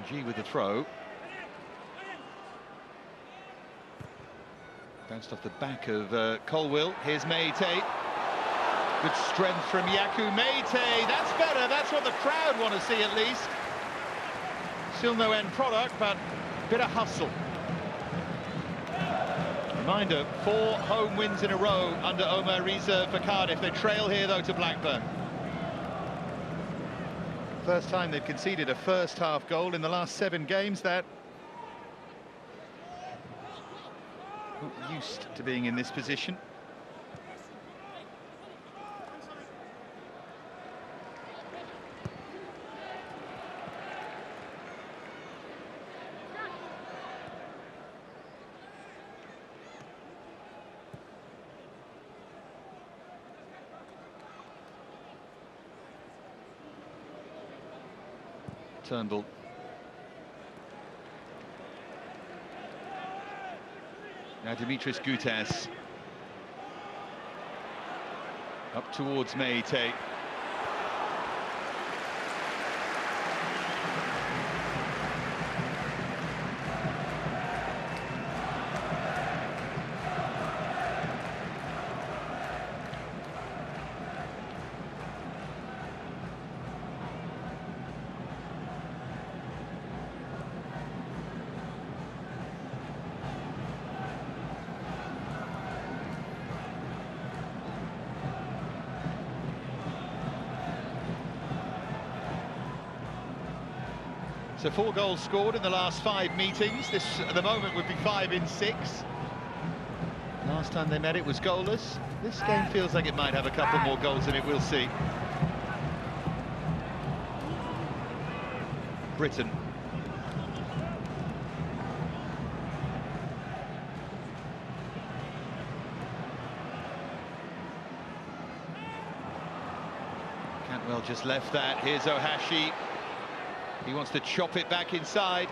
[SPEAKER 1] G with the throw. Bounced off the back of Colwill. Here's Meite. Good strength from Yakou Meite. That's better. That's what the crowd want to see at least. Still no end product, but a bit of hustle. Reminder, 4 home wins in a row under Omar Riza for Cardiff. They trail here though to Blackburn. First time they've conceded a first half goal in the last 7 games. That not used to being in this position. Turnbull. Now Dimitris Gutas. Up towards Meite. So 4 goals scored in the last 5 meetings. This, at the moment, would be 5 in 6. Last time they met, it was goalless. This game feels like it might have a couple more goals in it. We'll see. Britain. Cantwell just left that. Here's Ohashi. He wants to chop it back inside.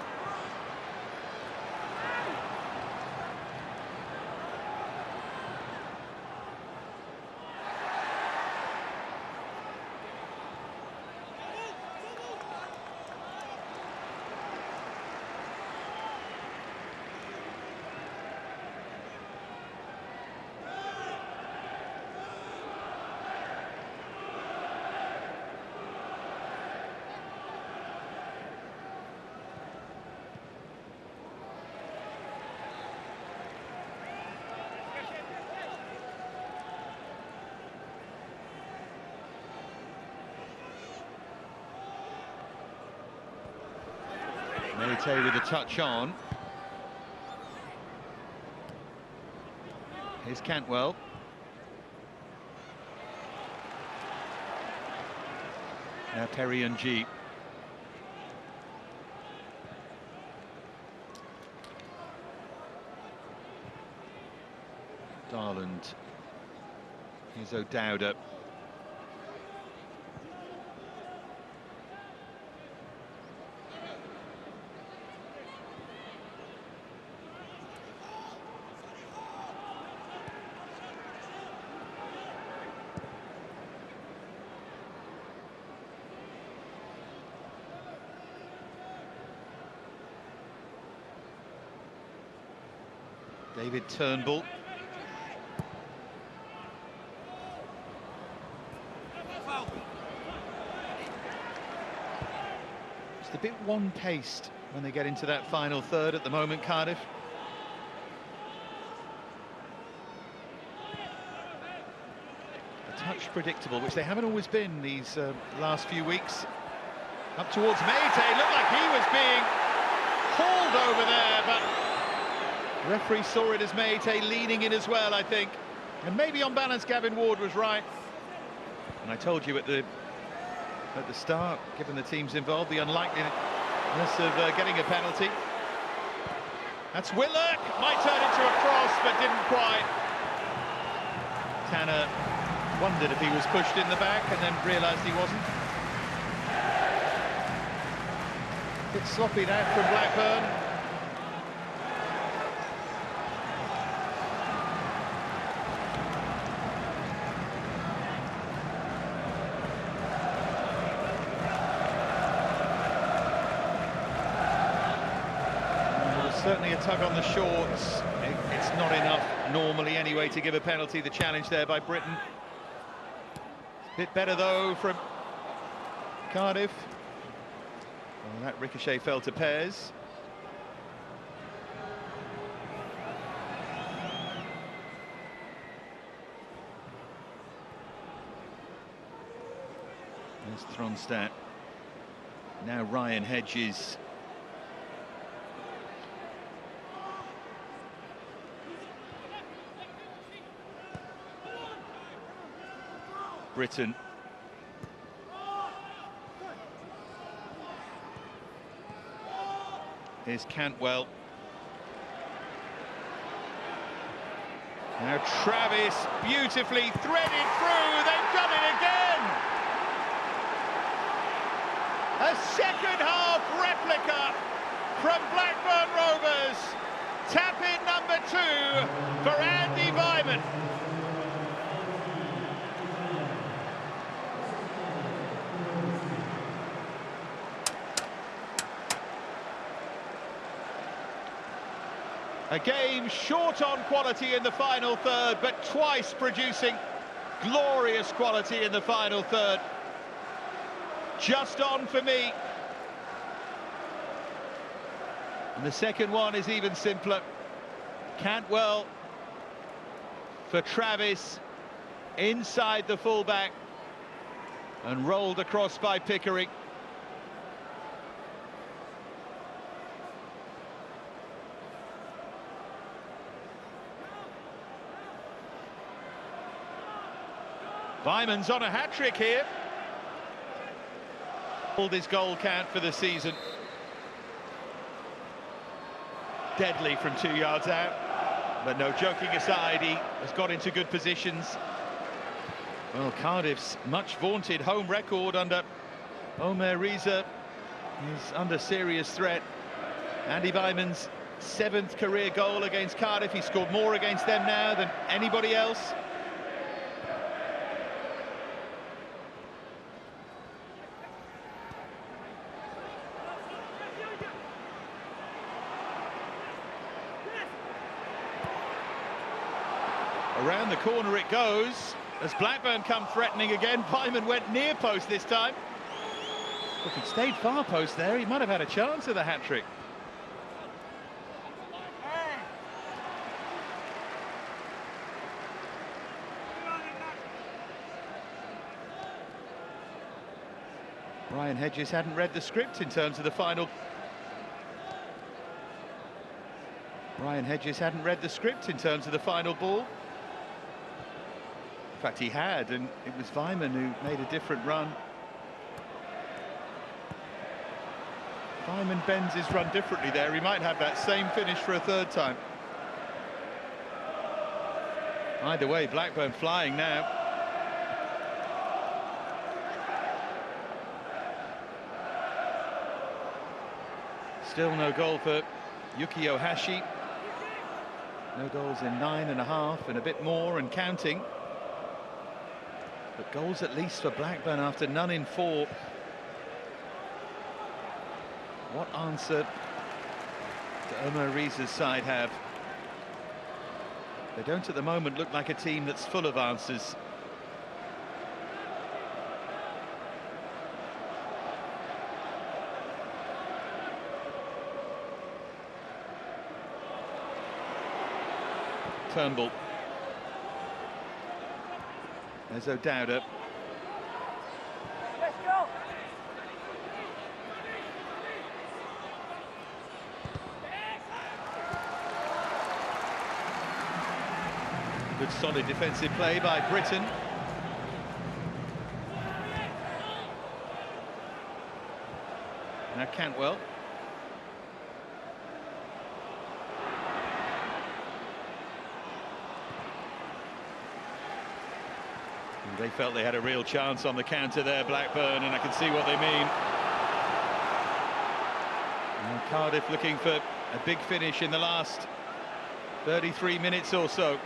[SPEAKER 1] Matchday with a touch on. Here's Cantwell. Now Perry and G. Darland. Here's O'Dowda. David Turnbull. Just a bit one-paced when they get into that final third at the moment, Cardiff. A touch predictable, which they haven't always been these last few weeks. Up towards Matchday, looked like he was being hauled over there, but referee saw it as Matchday leaning in as well, I think. And maybe on balance, Gavin Ward was right. And I told you at the start, given the teams involved, the unlikeliness of getting a penalty. That's Willock, might turn into a cross, but didn't quite. Tanner wondered if he was pushed in the back and then realised he wasn't. A bit sloppy now from Blackburn. Certainly a tug on the shorts. It's not enough normally anyway to give a penalty. The challenge there by Britain. A bit better though from Cardiff. Well, that ricochet fell to Pairs. There's Thronstadt. Now Ryan Hedges. Britain. Here's Cantwell. Now Travis, beautifully threaded through, they've done it again! A second half replica from Blackburn Rovers. Tap-in number 2 for Andy Vyman. A game short on quality in the final third, but twice producing glorious quality in the final third. Just on for me. And the second one is even simpler. Cantwell for Travis, inside the fullback, and rolled across by Pickering. Vyman's on a hat-trick here. Pulled his goal count for the season. Deadly from 2 yards out. But no, joking aside, he has got into good positions. Well, Cardiff's much vaunted home record under Omer Riza is under serious threat. Andy Vyman's 7th career goal against Cardiff. He scored more against them now than anybody else. Around the corner it goes as Blackburn come threatening again. Vyman went near post this time. If he'd stayed far post there, he might have had a chance of the hat-trick. Ryan Hedges hadn't read the script in terms of the final. Ryan Hedges hadn't read the script in terms of the final ball. In fact, he had, and it was Vyman who made a different run. Vyman bends his run differently there. He might have that same finish for a third time. Either way, Blackburn flying now. Still no goal for Yuki Ohashi. No goals in 9.5 and a bit more and counting. But goals at least for Blackburn after none in 4. What answer do Omer Riza's side have? They don't at the moment look like a team that's full of answers. Turnbull. There's O'Dowda.
[SPEAKER 3] Let's go.
[SPEAKER 1] Good solid defensive play by Britain. Now Cantwell. They felt they had a real chance on the counter there, Blackburn, and I can see what they mean. And Cardiff looking for a big finish in the last 33 minutes or so.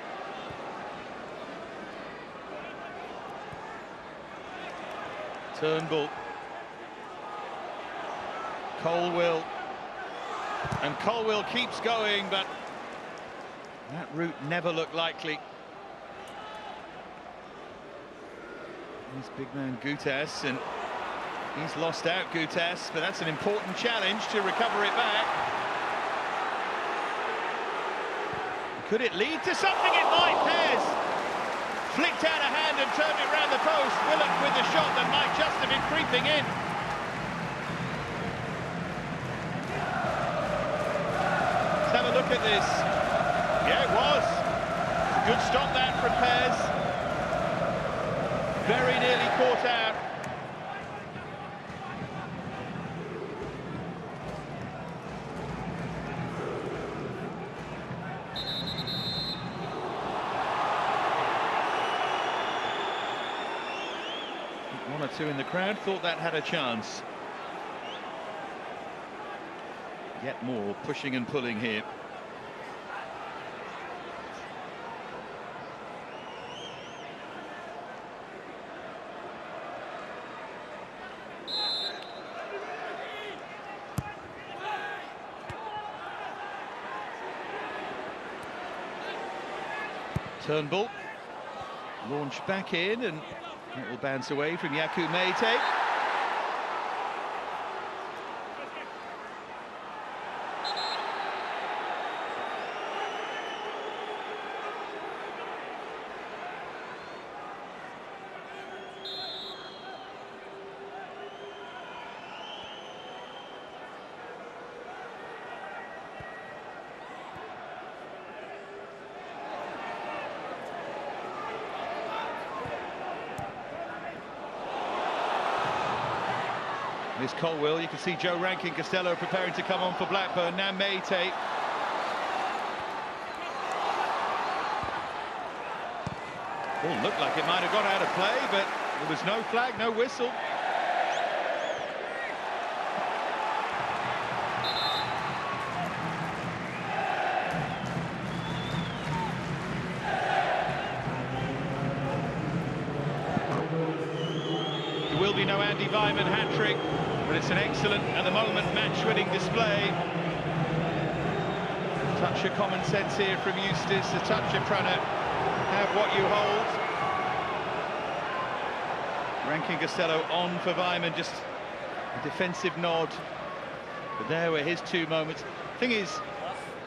[SPEAKER 1] Turnbull. Colwill. And Colwill keeps going, but that route never looked likely. He's big man Gutas, and he's lost out Gutas, but that's an important challenge to recover it back. Could it lead to something? It might. Pairs flicked out a hand and turned it round the post. Willock with the shot that might just have been creeping in. Let's have a look at this. Yeah, it was. Good stop that from Pairs. Very nearly caught out. One or two in the crowd thought that had a chance. Yet more pushing and pulling here. Turnbull launched back in, and it will bounce away from Yaku Meite. This Colwill, you can see Joe Rankin Costello preparing to come on for Blackburn. Now Matchday. Ball looked like it might have gone out of play, but there was no flag, no whistle. There will be no Andy Weimann hat-trick, but it's an excellent, at the moment, match-winning display. A touch of common sense here from Eustace, a touch of trying to have what you hold. Rankin Costello on for Weimann, just a defensive nod. But there were his two moments. Thing is,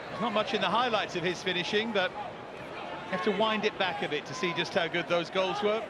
[SPEAKER 1] there's not much in the highlights of his finishing, but you have to wind it back a bit to see just how good those goals were.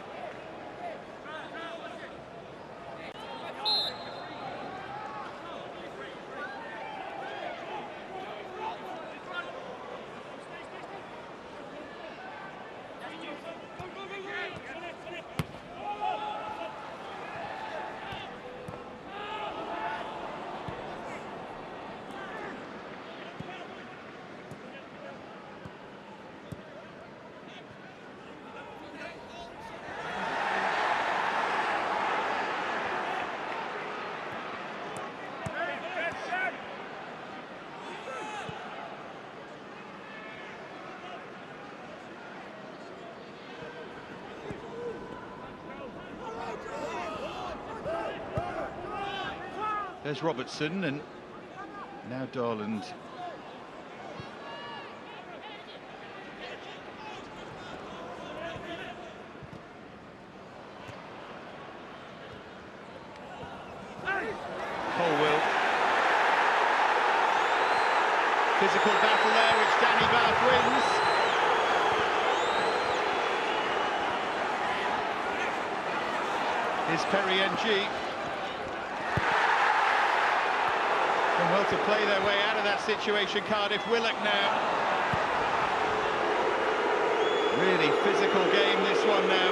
[SPEAKER 1] There's Robertson, and now Darland. Colwill. Physical battle there, which Danny Bath wins. Here's Perry NG. And well to play their way out of that situation, Cardiff. Willock now. Really physical game, this one now.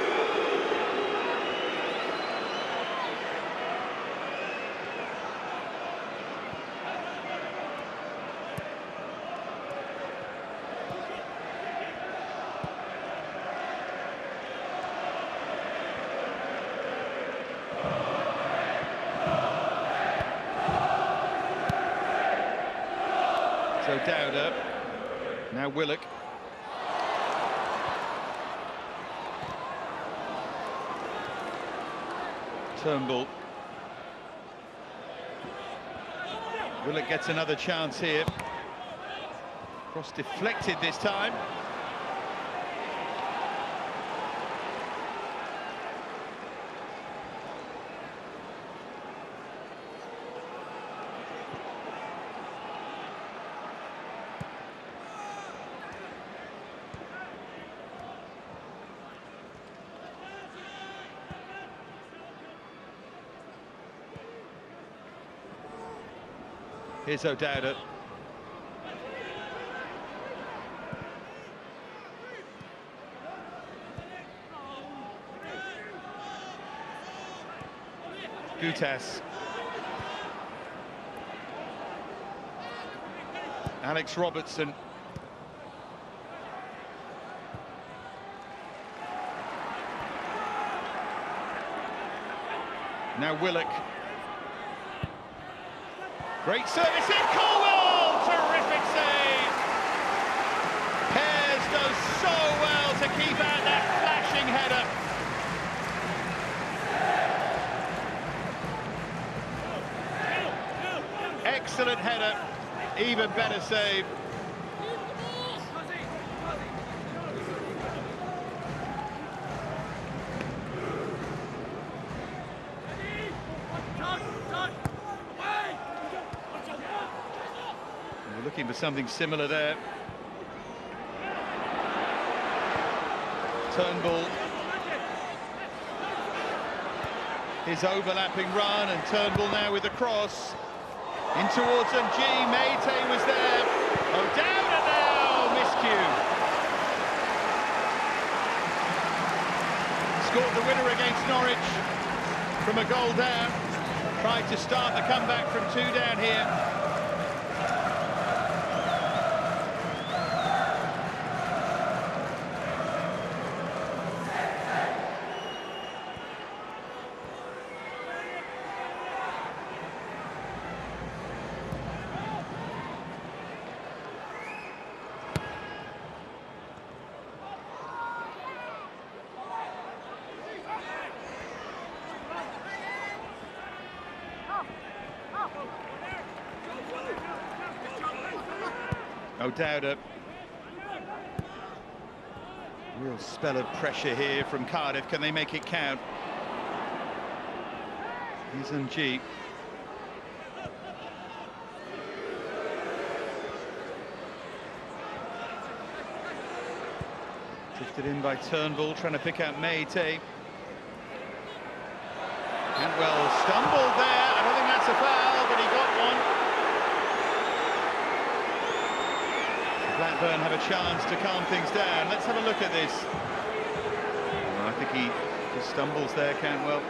[SPEAKER 1] So Dowder, now Willock. Turnbull. Willock gets another chance here. Cross deflected this time. Here's O'Dowda. Gutas. Alex Robertson. Now Willock. Great service in, Colwill! Terrific save! Pears does so well to keep out that flashing header. Excellent header, even better save. Looking for something similar there. Turnbull. His overlapping run, and Turnbull now with the cross. In towards MG, Matchday was there. O'Dowda now, miscue. Scored the winner against Norwich from a goal down. tried to start the comeback from 2 down here. No doubt a real spell of pressure here from Cardiff. Can they make it count? He's on G. Drifted in by Turnbull, trying to pick out Matchday. Cantwell stumbled there. I don't think that's a foul, but he got one. Blackburn have a chance to calm things down. Let's have a look at this. I think he just stumbles there, Cantwell.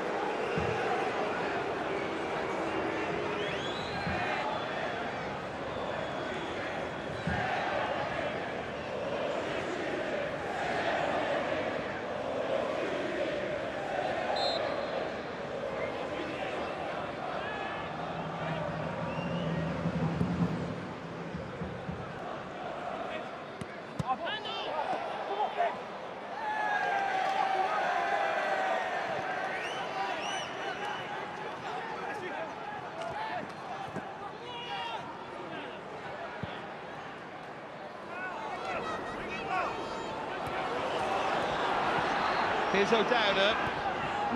[SPEAKER 1] Here's O'Dowda,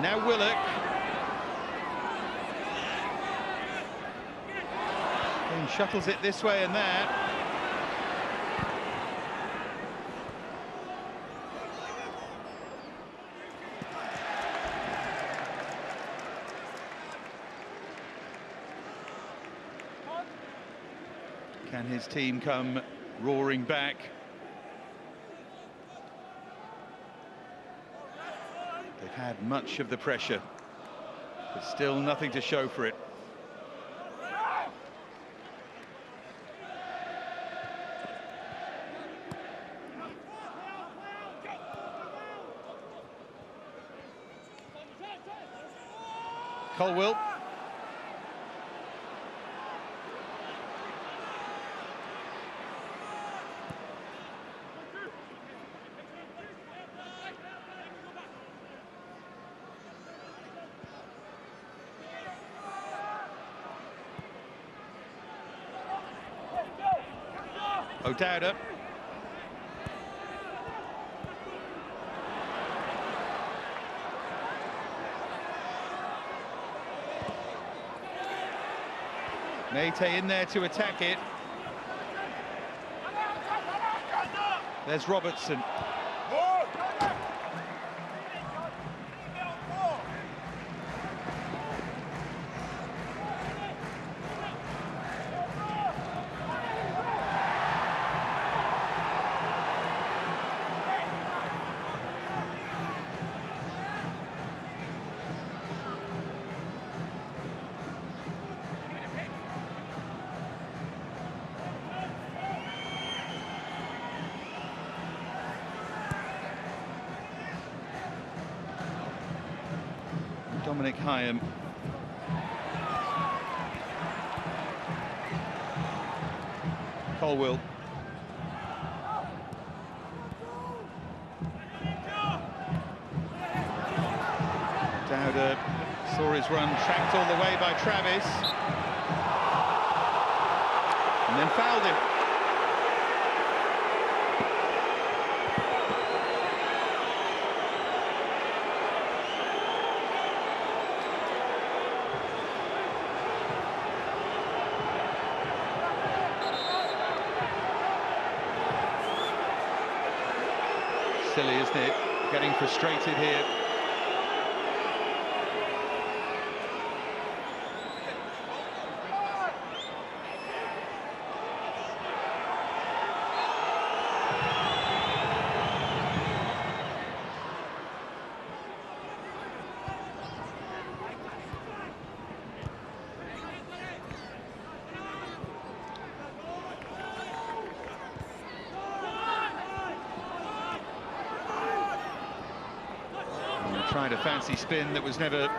[SPEAKER 1] now Willock. And shuttles it this way and that. Can his team come roaring back? They've had much of the pressure, but still nothing to show for it. Colwill. O'Dowda. Matchday in there to attack it. There's Robertson. Dominic Hyam. Colwill. Dowda saw his run tracked all the way by Travis. And then fouled him. Silly, isn't it? Getting frustrated here. Tried a fancy spin that was never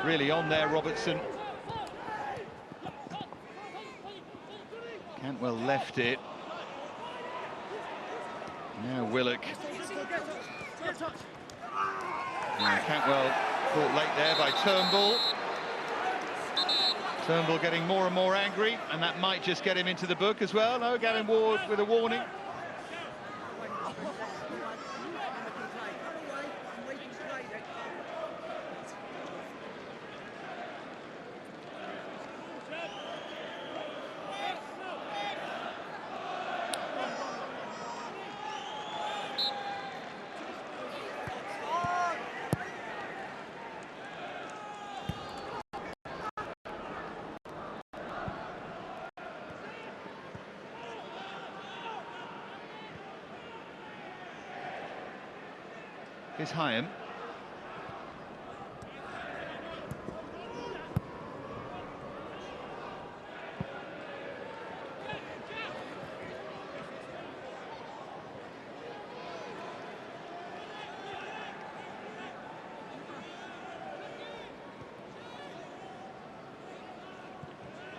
[SPEAKER 1] really on there, Robertson. Cantwell left it. Now Willock. Cantwell caught late there by Turnbull. Turnbull getting more and more angry, and that might just get him into the book as well. No, Gavin Ward with a warning. Here's Hyam.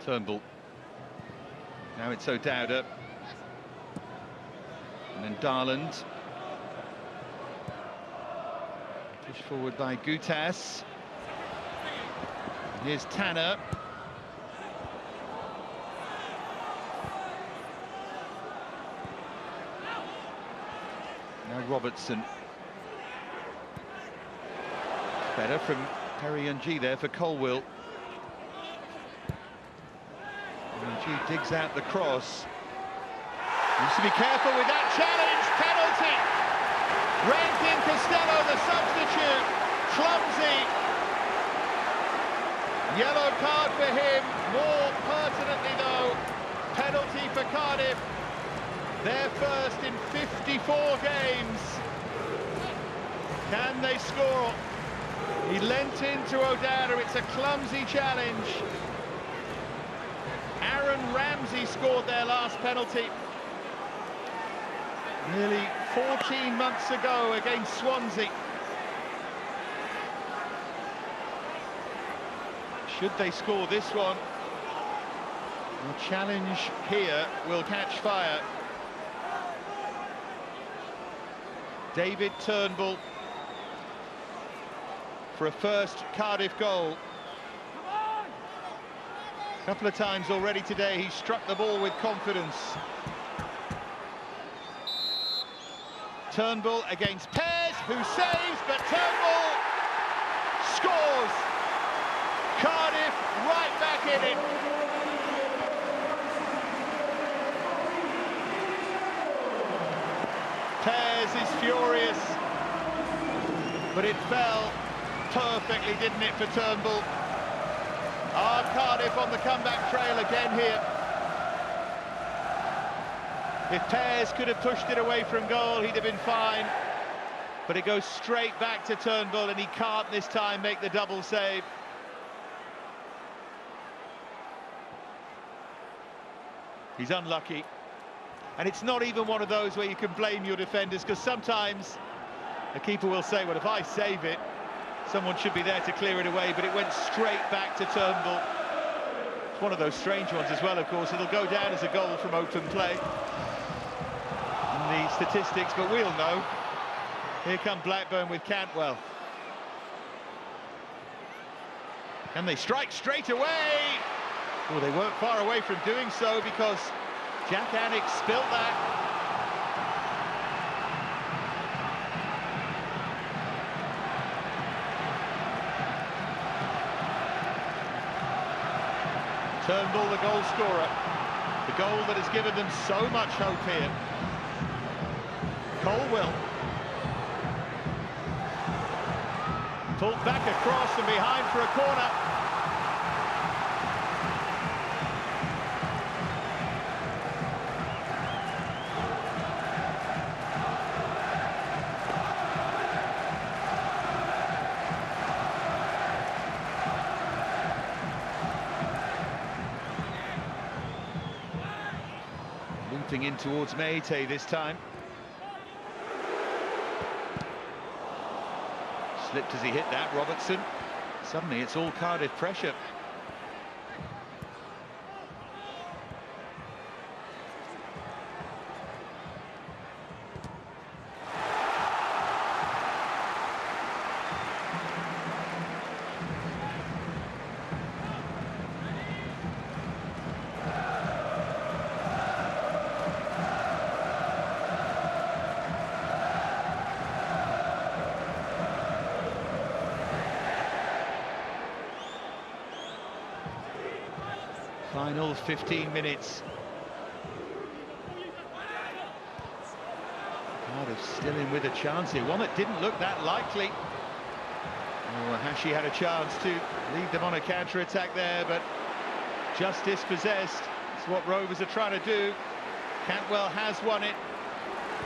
[SPEAKER 1] Turnbull. Now it's O'Dowda. And then Darland. Pushed forward by Gutas. Here's Tanner. Now Robertson. Better from Perry and G there for Colwill. G digs out the cross. Needs to be careful with that challenge. Penalty. Rankin Costello, the substitute. Clumsy. Yellow card for him. More pertinently, though, penalty for Cardiff. Their first in 54 games. Can they score? He leant into O'Dowda. It's a clumsy challenge. Aaron Ramsey scored their last penalty nearly 14 months ago against Swansea. Should they score this one, the challenge here will catch fire. David Turnbull for a first Cardiff goal. A couple of times already today he struck the ball with confidence. Turnbull against Pears, who saves, but Turnbull scores. Cardiff right back in it. Pears is furious, but it fell perfectly, didn't it, for Turnbull? Cardiff on the comeback trail again here. If Pears could have pushed it away from goal, he'd have been fine. But it goes straight back to Turnbull, and he can't this time make the double save. He's unlucky. And it's not even one of those where you can blame your defenders, because sometimes the keeper will say, well, if I save it, someone should be there to clear it away, but it went straight back to Turnbull. It's one of those strange ones as well, of course. It'll go down as a goal from open play in the statistics, but we'll know. Here come Blackburn with Cantwell. Can they strike straight away? Oh, they weren't far away from doing so, because Jack Annick spilt that. Turnbull, the goal scorer, the goal that has given them so much hope here. Colwill pulled back across and behind for a corner. Looping in towards Meite this time. Slipped as he hit that, Robertson. Suddenly it's all Cardiff pressure. Final 15 minutes. Cardiff still in with a chance here, one that didn't look that likely. Oh, Hashi had a chance to lead them on a counter-attack there, but just dispossessed. It's what Rovers are trying to do. Cantwell has won it,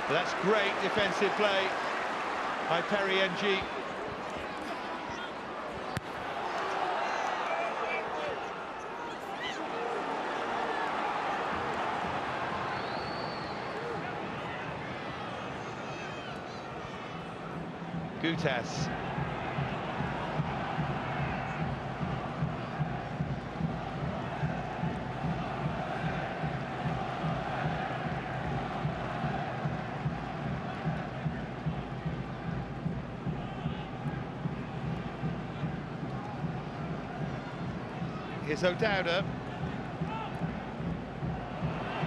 [SPEAKER 1] but that's great defensive play by Perry NG. Gutas. Here's O'Dowda.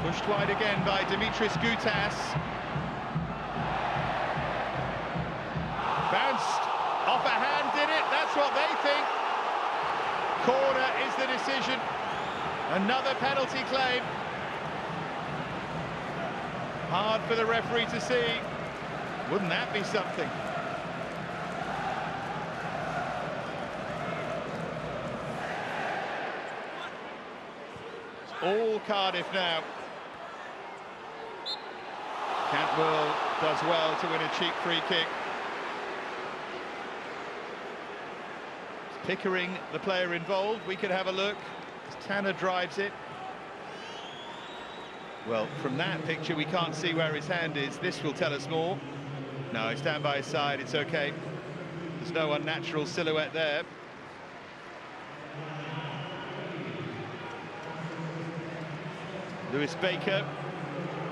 [SPEAKER 1] Pushed wide again by Dimitris Gutas. Bounced off a hand, did it? That's what they think. Corner is the decision. Another penalty claim. Hard for the referee to see. Wouldn't that be something? It's all Cardiff now. Cantwell does well to win a cheap free kick. Pickering, the player involved. We could have a look as Tanner drives it. Well, from that picture, we can't see where his hand is. This will tell us more. No, he's down by his side. It's okay. There's no unnatural silhouette there. Lewis Baker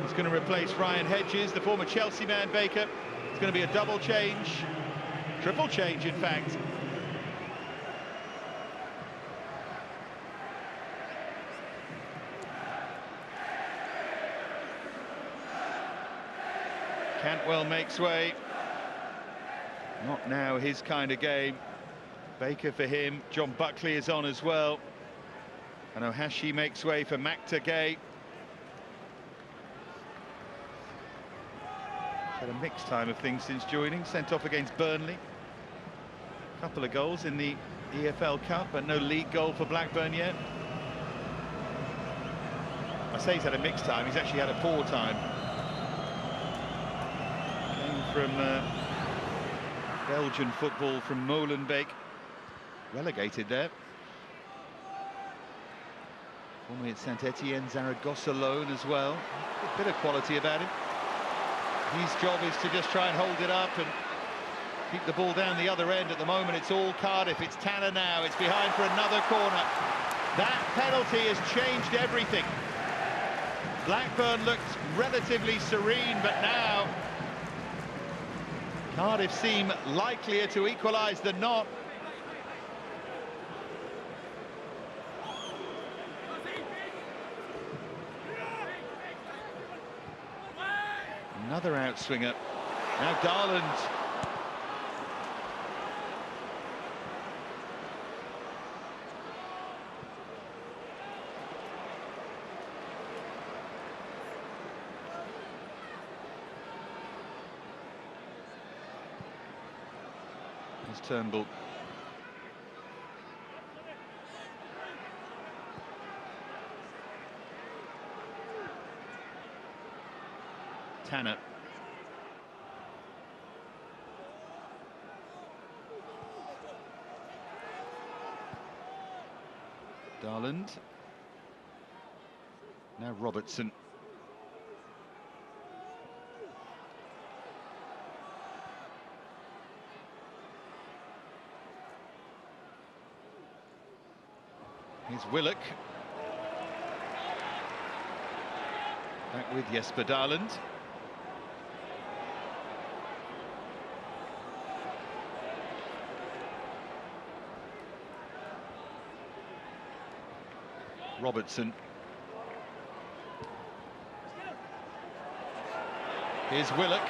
[SPEAKER 1] is going to replace Ryan Hedges, the former Chelsea man. Baker. It's going to be a double change. Triple change, in fact. Cantwell makes way. Not now his kind of game. Baker for him. John Buckley is on as well. And Ohashi makes way for Matchday. Had a mixed time of things since joining. Sent off against Burnley. A couple of goals in the EFL Cup, but no league goal for Blackburn yet. I say he's had a mixed time. He's actually had a poor time. From Belgian football, from Molenbeek, relegated there. Formerly at Saint-Etienne, Zaragoza loan as well. A bit of quality about him. His job is to just try and hold it up and keep the ball down the other end. At the moment, it's all Cardiff. It's Tanner now. It's behind for another corner. That penalty has changed everything. Blackburn looked relatively serene, but now Cardiff seem likelier to equalise than not. Another outswinger. Now Darland. Turnbull. Tanner. Darland. Now Robertson. Here's Willock. Back with Jesper Darland. Robertson. Here's Willock.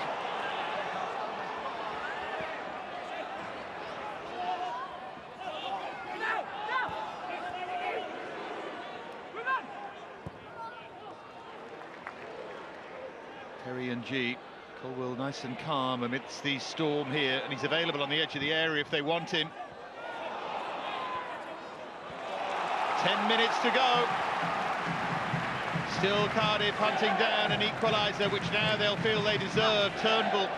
[SPEAKER 1] Perry and G. Colwell nice and calm amidst the storm here, and he's available on the edge of the area if they want him. 10 minutes to go. Still Cardiff hunting down an equaliser, which now they'll feel they deserve. Turnbull.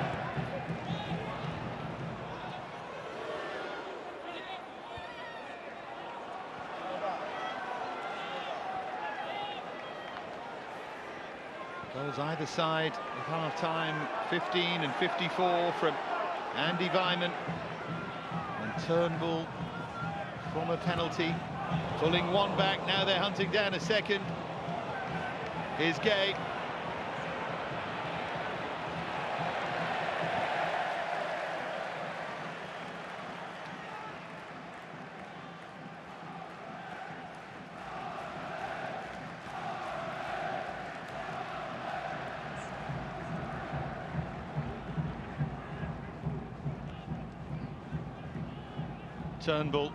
[SPEAKER 1] Goals either side at half-time, 15 and 54 from Andy Weimann and Turnbull from a penalty. Pulling one back, now they're hunting down a second. Here's Gay. Turnbull.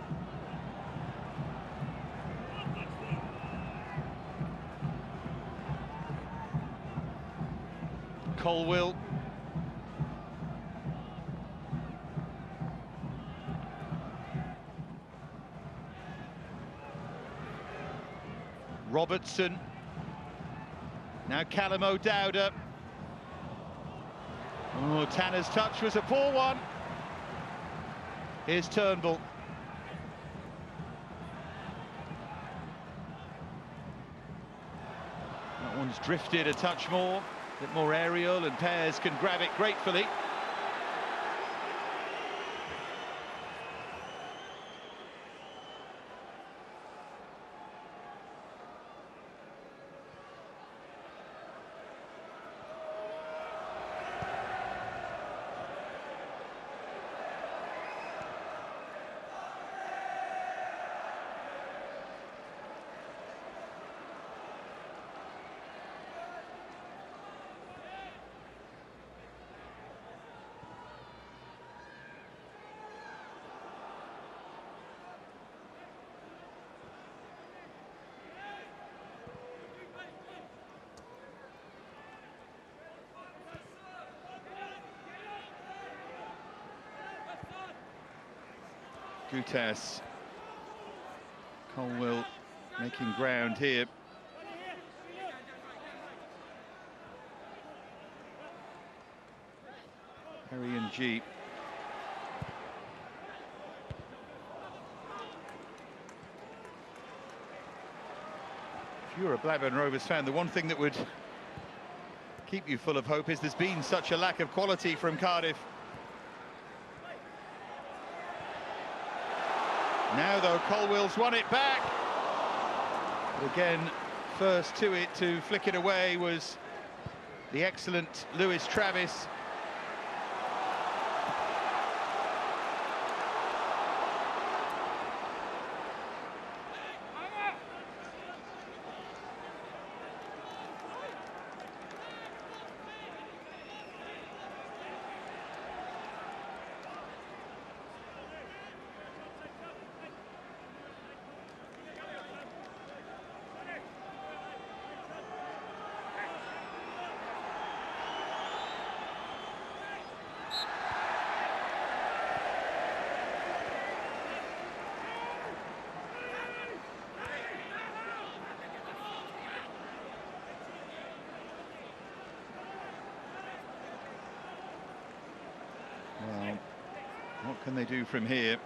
[SPEAKER 1] Colwell. Robertson. Now Callum O'Dowda. Oh, Tanner's touch was a poor one. Here's Turnbull. That one's drifted a touch more. A bit more aerial, and Pears can grab it gratefully. Gutas. Colwell making ground here. Perry and G. If you're a Blackburn Rovers fan, the one thing that would keep you full of hope is there's been such a lack of quality from Cardiff. Now, though, Colwell's won it back. But again, first to it to flick it away was the excellent Lewis Travis. Well, what can they do from here?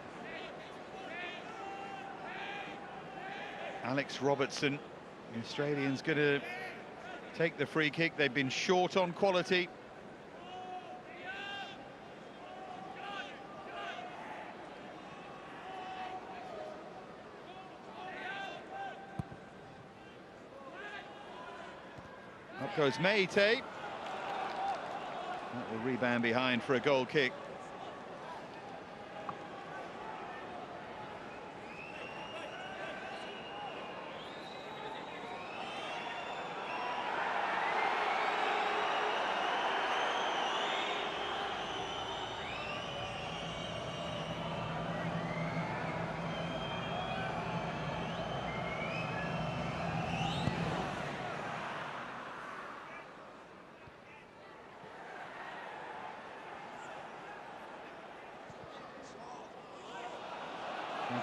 [SPEAKER 1] Alex Robertson, the Australian's going to take the free kick. They've been short on quality. Goes Meite. That will rebound behind for a goal kick.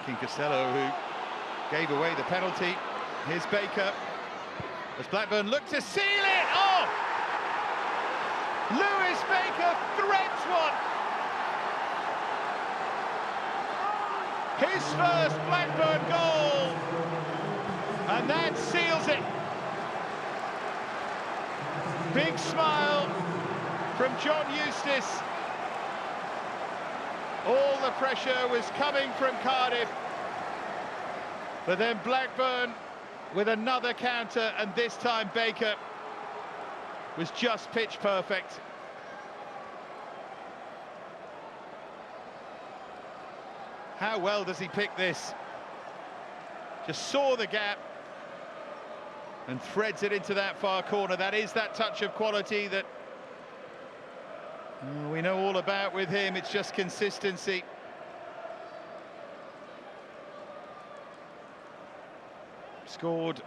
[SPEAKER 1] King Costello, who gave away the penalty. Here's Baker as Blackburn look to seal it. Oh! Lewis Baker threads one. His first Blackburn goal, and that seals it. Big smile from John Eustace. All the pressure was coming from Cardiff, but then Blackburn with another counter, and this time Baker was just pitch perfect. How well does he pick this? Just saw the gap and threads it into that far corner. That is that touch of quality that we know all about with him. It's just consistency. Scored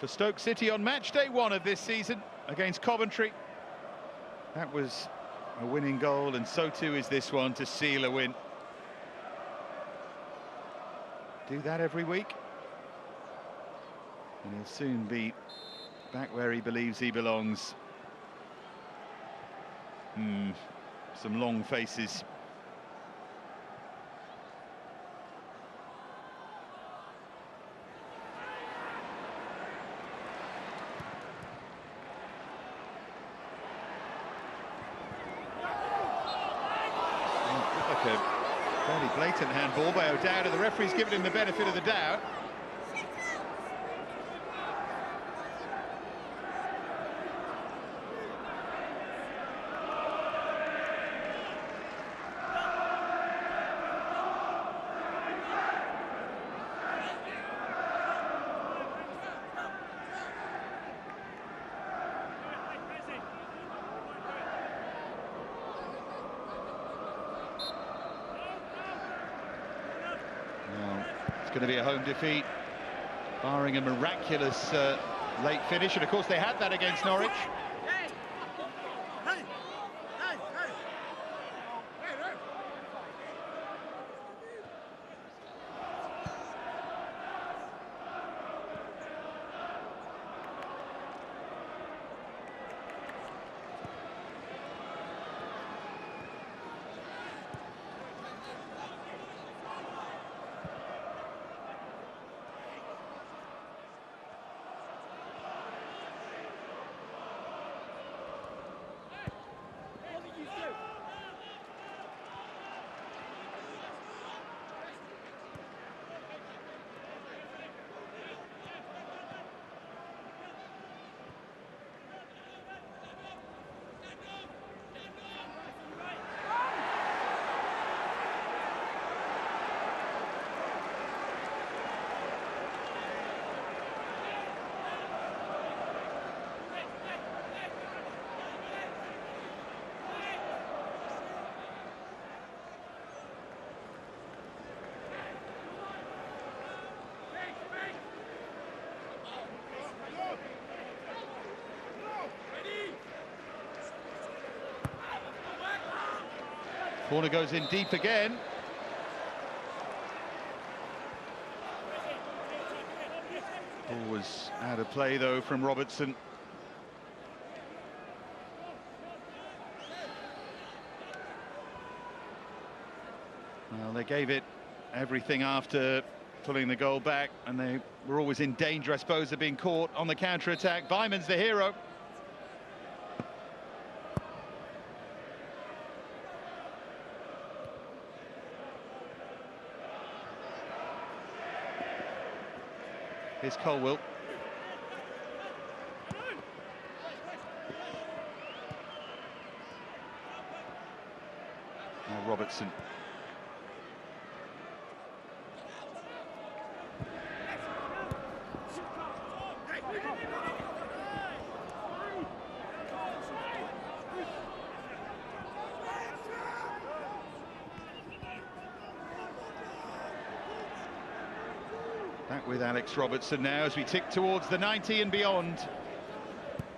[SPEAKER 1] for Stoke City on Matchday 1 of this season against Coventry. That was a winning goal, and so too is this one to seal a win. Do that every week, and he'll soon be back where he believes he belongs. Some long faces. Like a fairly blatant handball by O'Dowd, and the referee's given him the benefit of the doubt. Going to be a home defeat, barring a miraculous late finish, and of course they had that against Norwich. Corner goes in deep again. Ball was out of play though from Robertson. Well, they gave it everything after pulling the goal back, and they were always in danger, I suppose, of being caught on the counter-attack. Byman's the hero. Here's Colwill. Robertson. Back with Alex Robertson now as we tick towards the 90 and beyond.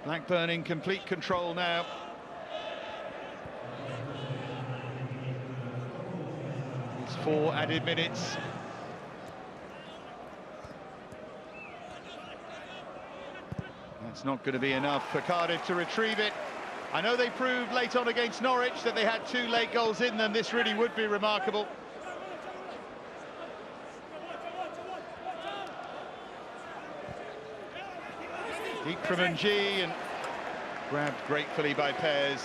[SPEAKER 1] Blackburn in complete control now. It's 4 added minutes. That's not going to be enough for Cardiff to retrieve it. I know they proved late on against Norwich that they had 2 late goals in them. This really would be remarkable. Deep from Ng and grabbed gratefully by Pears.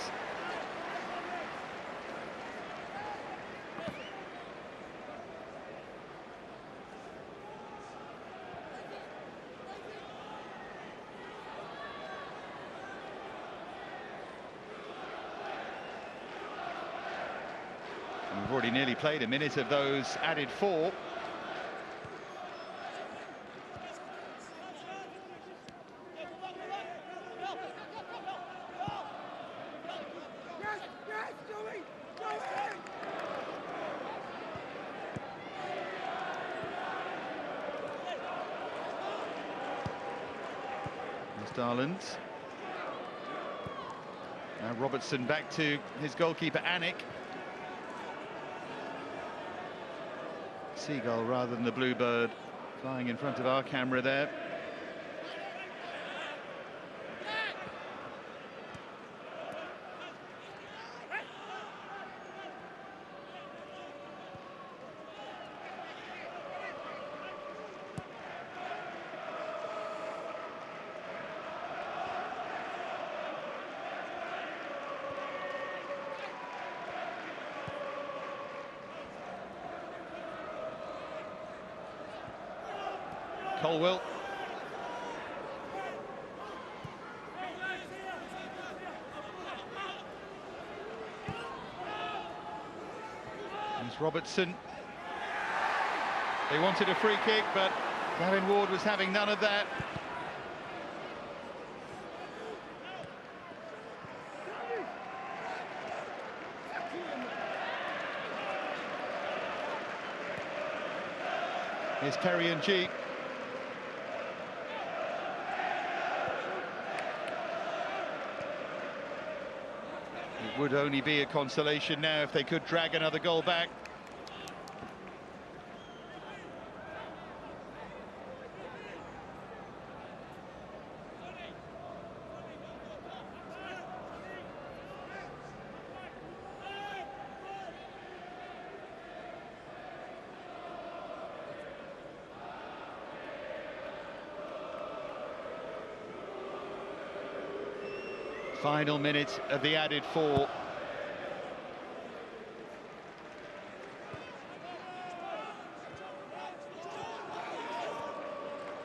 [SPEAKER 1] And we've already nearly played a minute of those added 4. Darland. Now Robertson back to his goalkeeper Anik. Seagull rather than the bluebird flying in front of our camera there. Colwell. Here's Robertson. They wanted a free kick, but Gavin Ward was having none of that. Here's Perry and G. It would only be a consolation now if they could drag another goal back. Final minute of the added 4.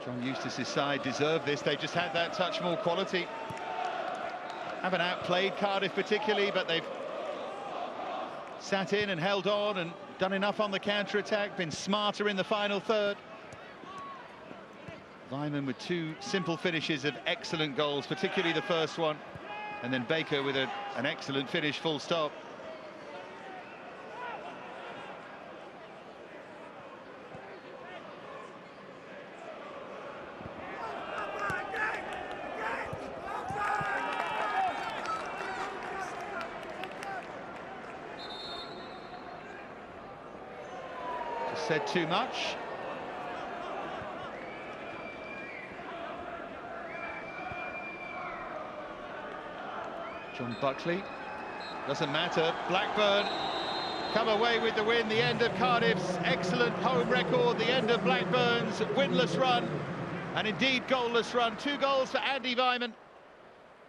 [SPEAKER 1] John Eustace's side deserved this. They just had that touch more quality. Haven't outplayed Cardiff particularly, but they've sat in and held on and done enough on the counter-attack, been smarter in the final third. Vyman with 2 simple finishes of excellent goals, particularly the first one. And then Baker with an excellent finish, full stop. Just said too much. John Buckley, doesn't matter. Blackburn come away with the win. The end of Cardiff's excellent home record, the end of Blackburn's winless run, and indeed goalless run. 2 goals for Andy Vyman,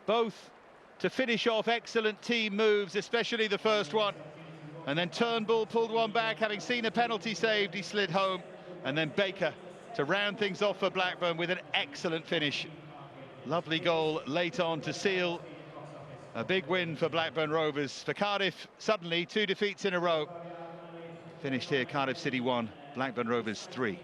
[SPEAKER 1] both to finish off excellent team moves, especially the first one. And then Turnbull pulled one back, having seen a penalty saved, he slid home. And then Baker to round things off for Blackburn with an excellent finish. Lovely goal late on to seal a big win for Blackburn Rovers. For Cardiff, suddenly 2 defeats in a row. Finished here, Cardiff City 1, Blackburn Rovers 3.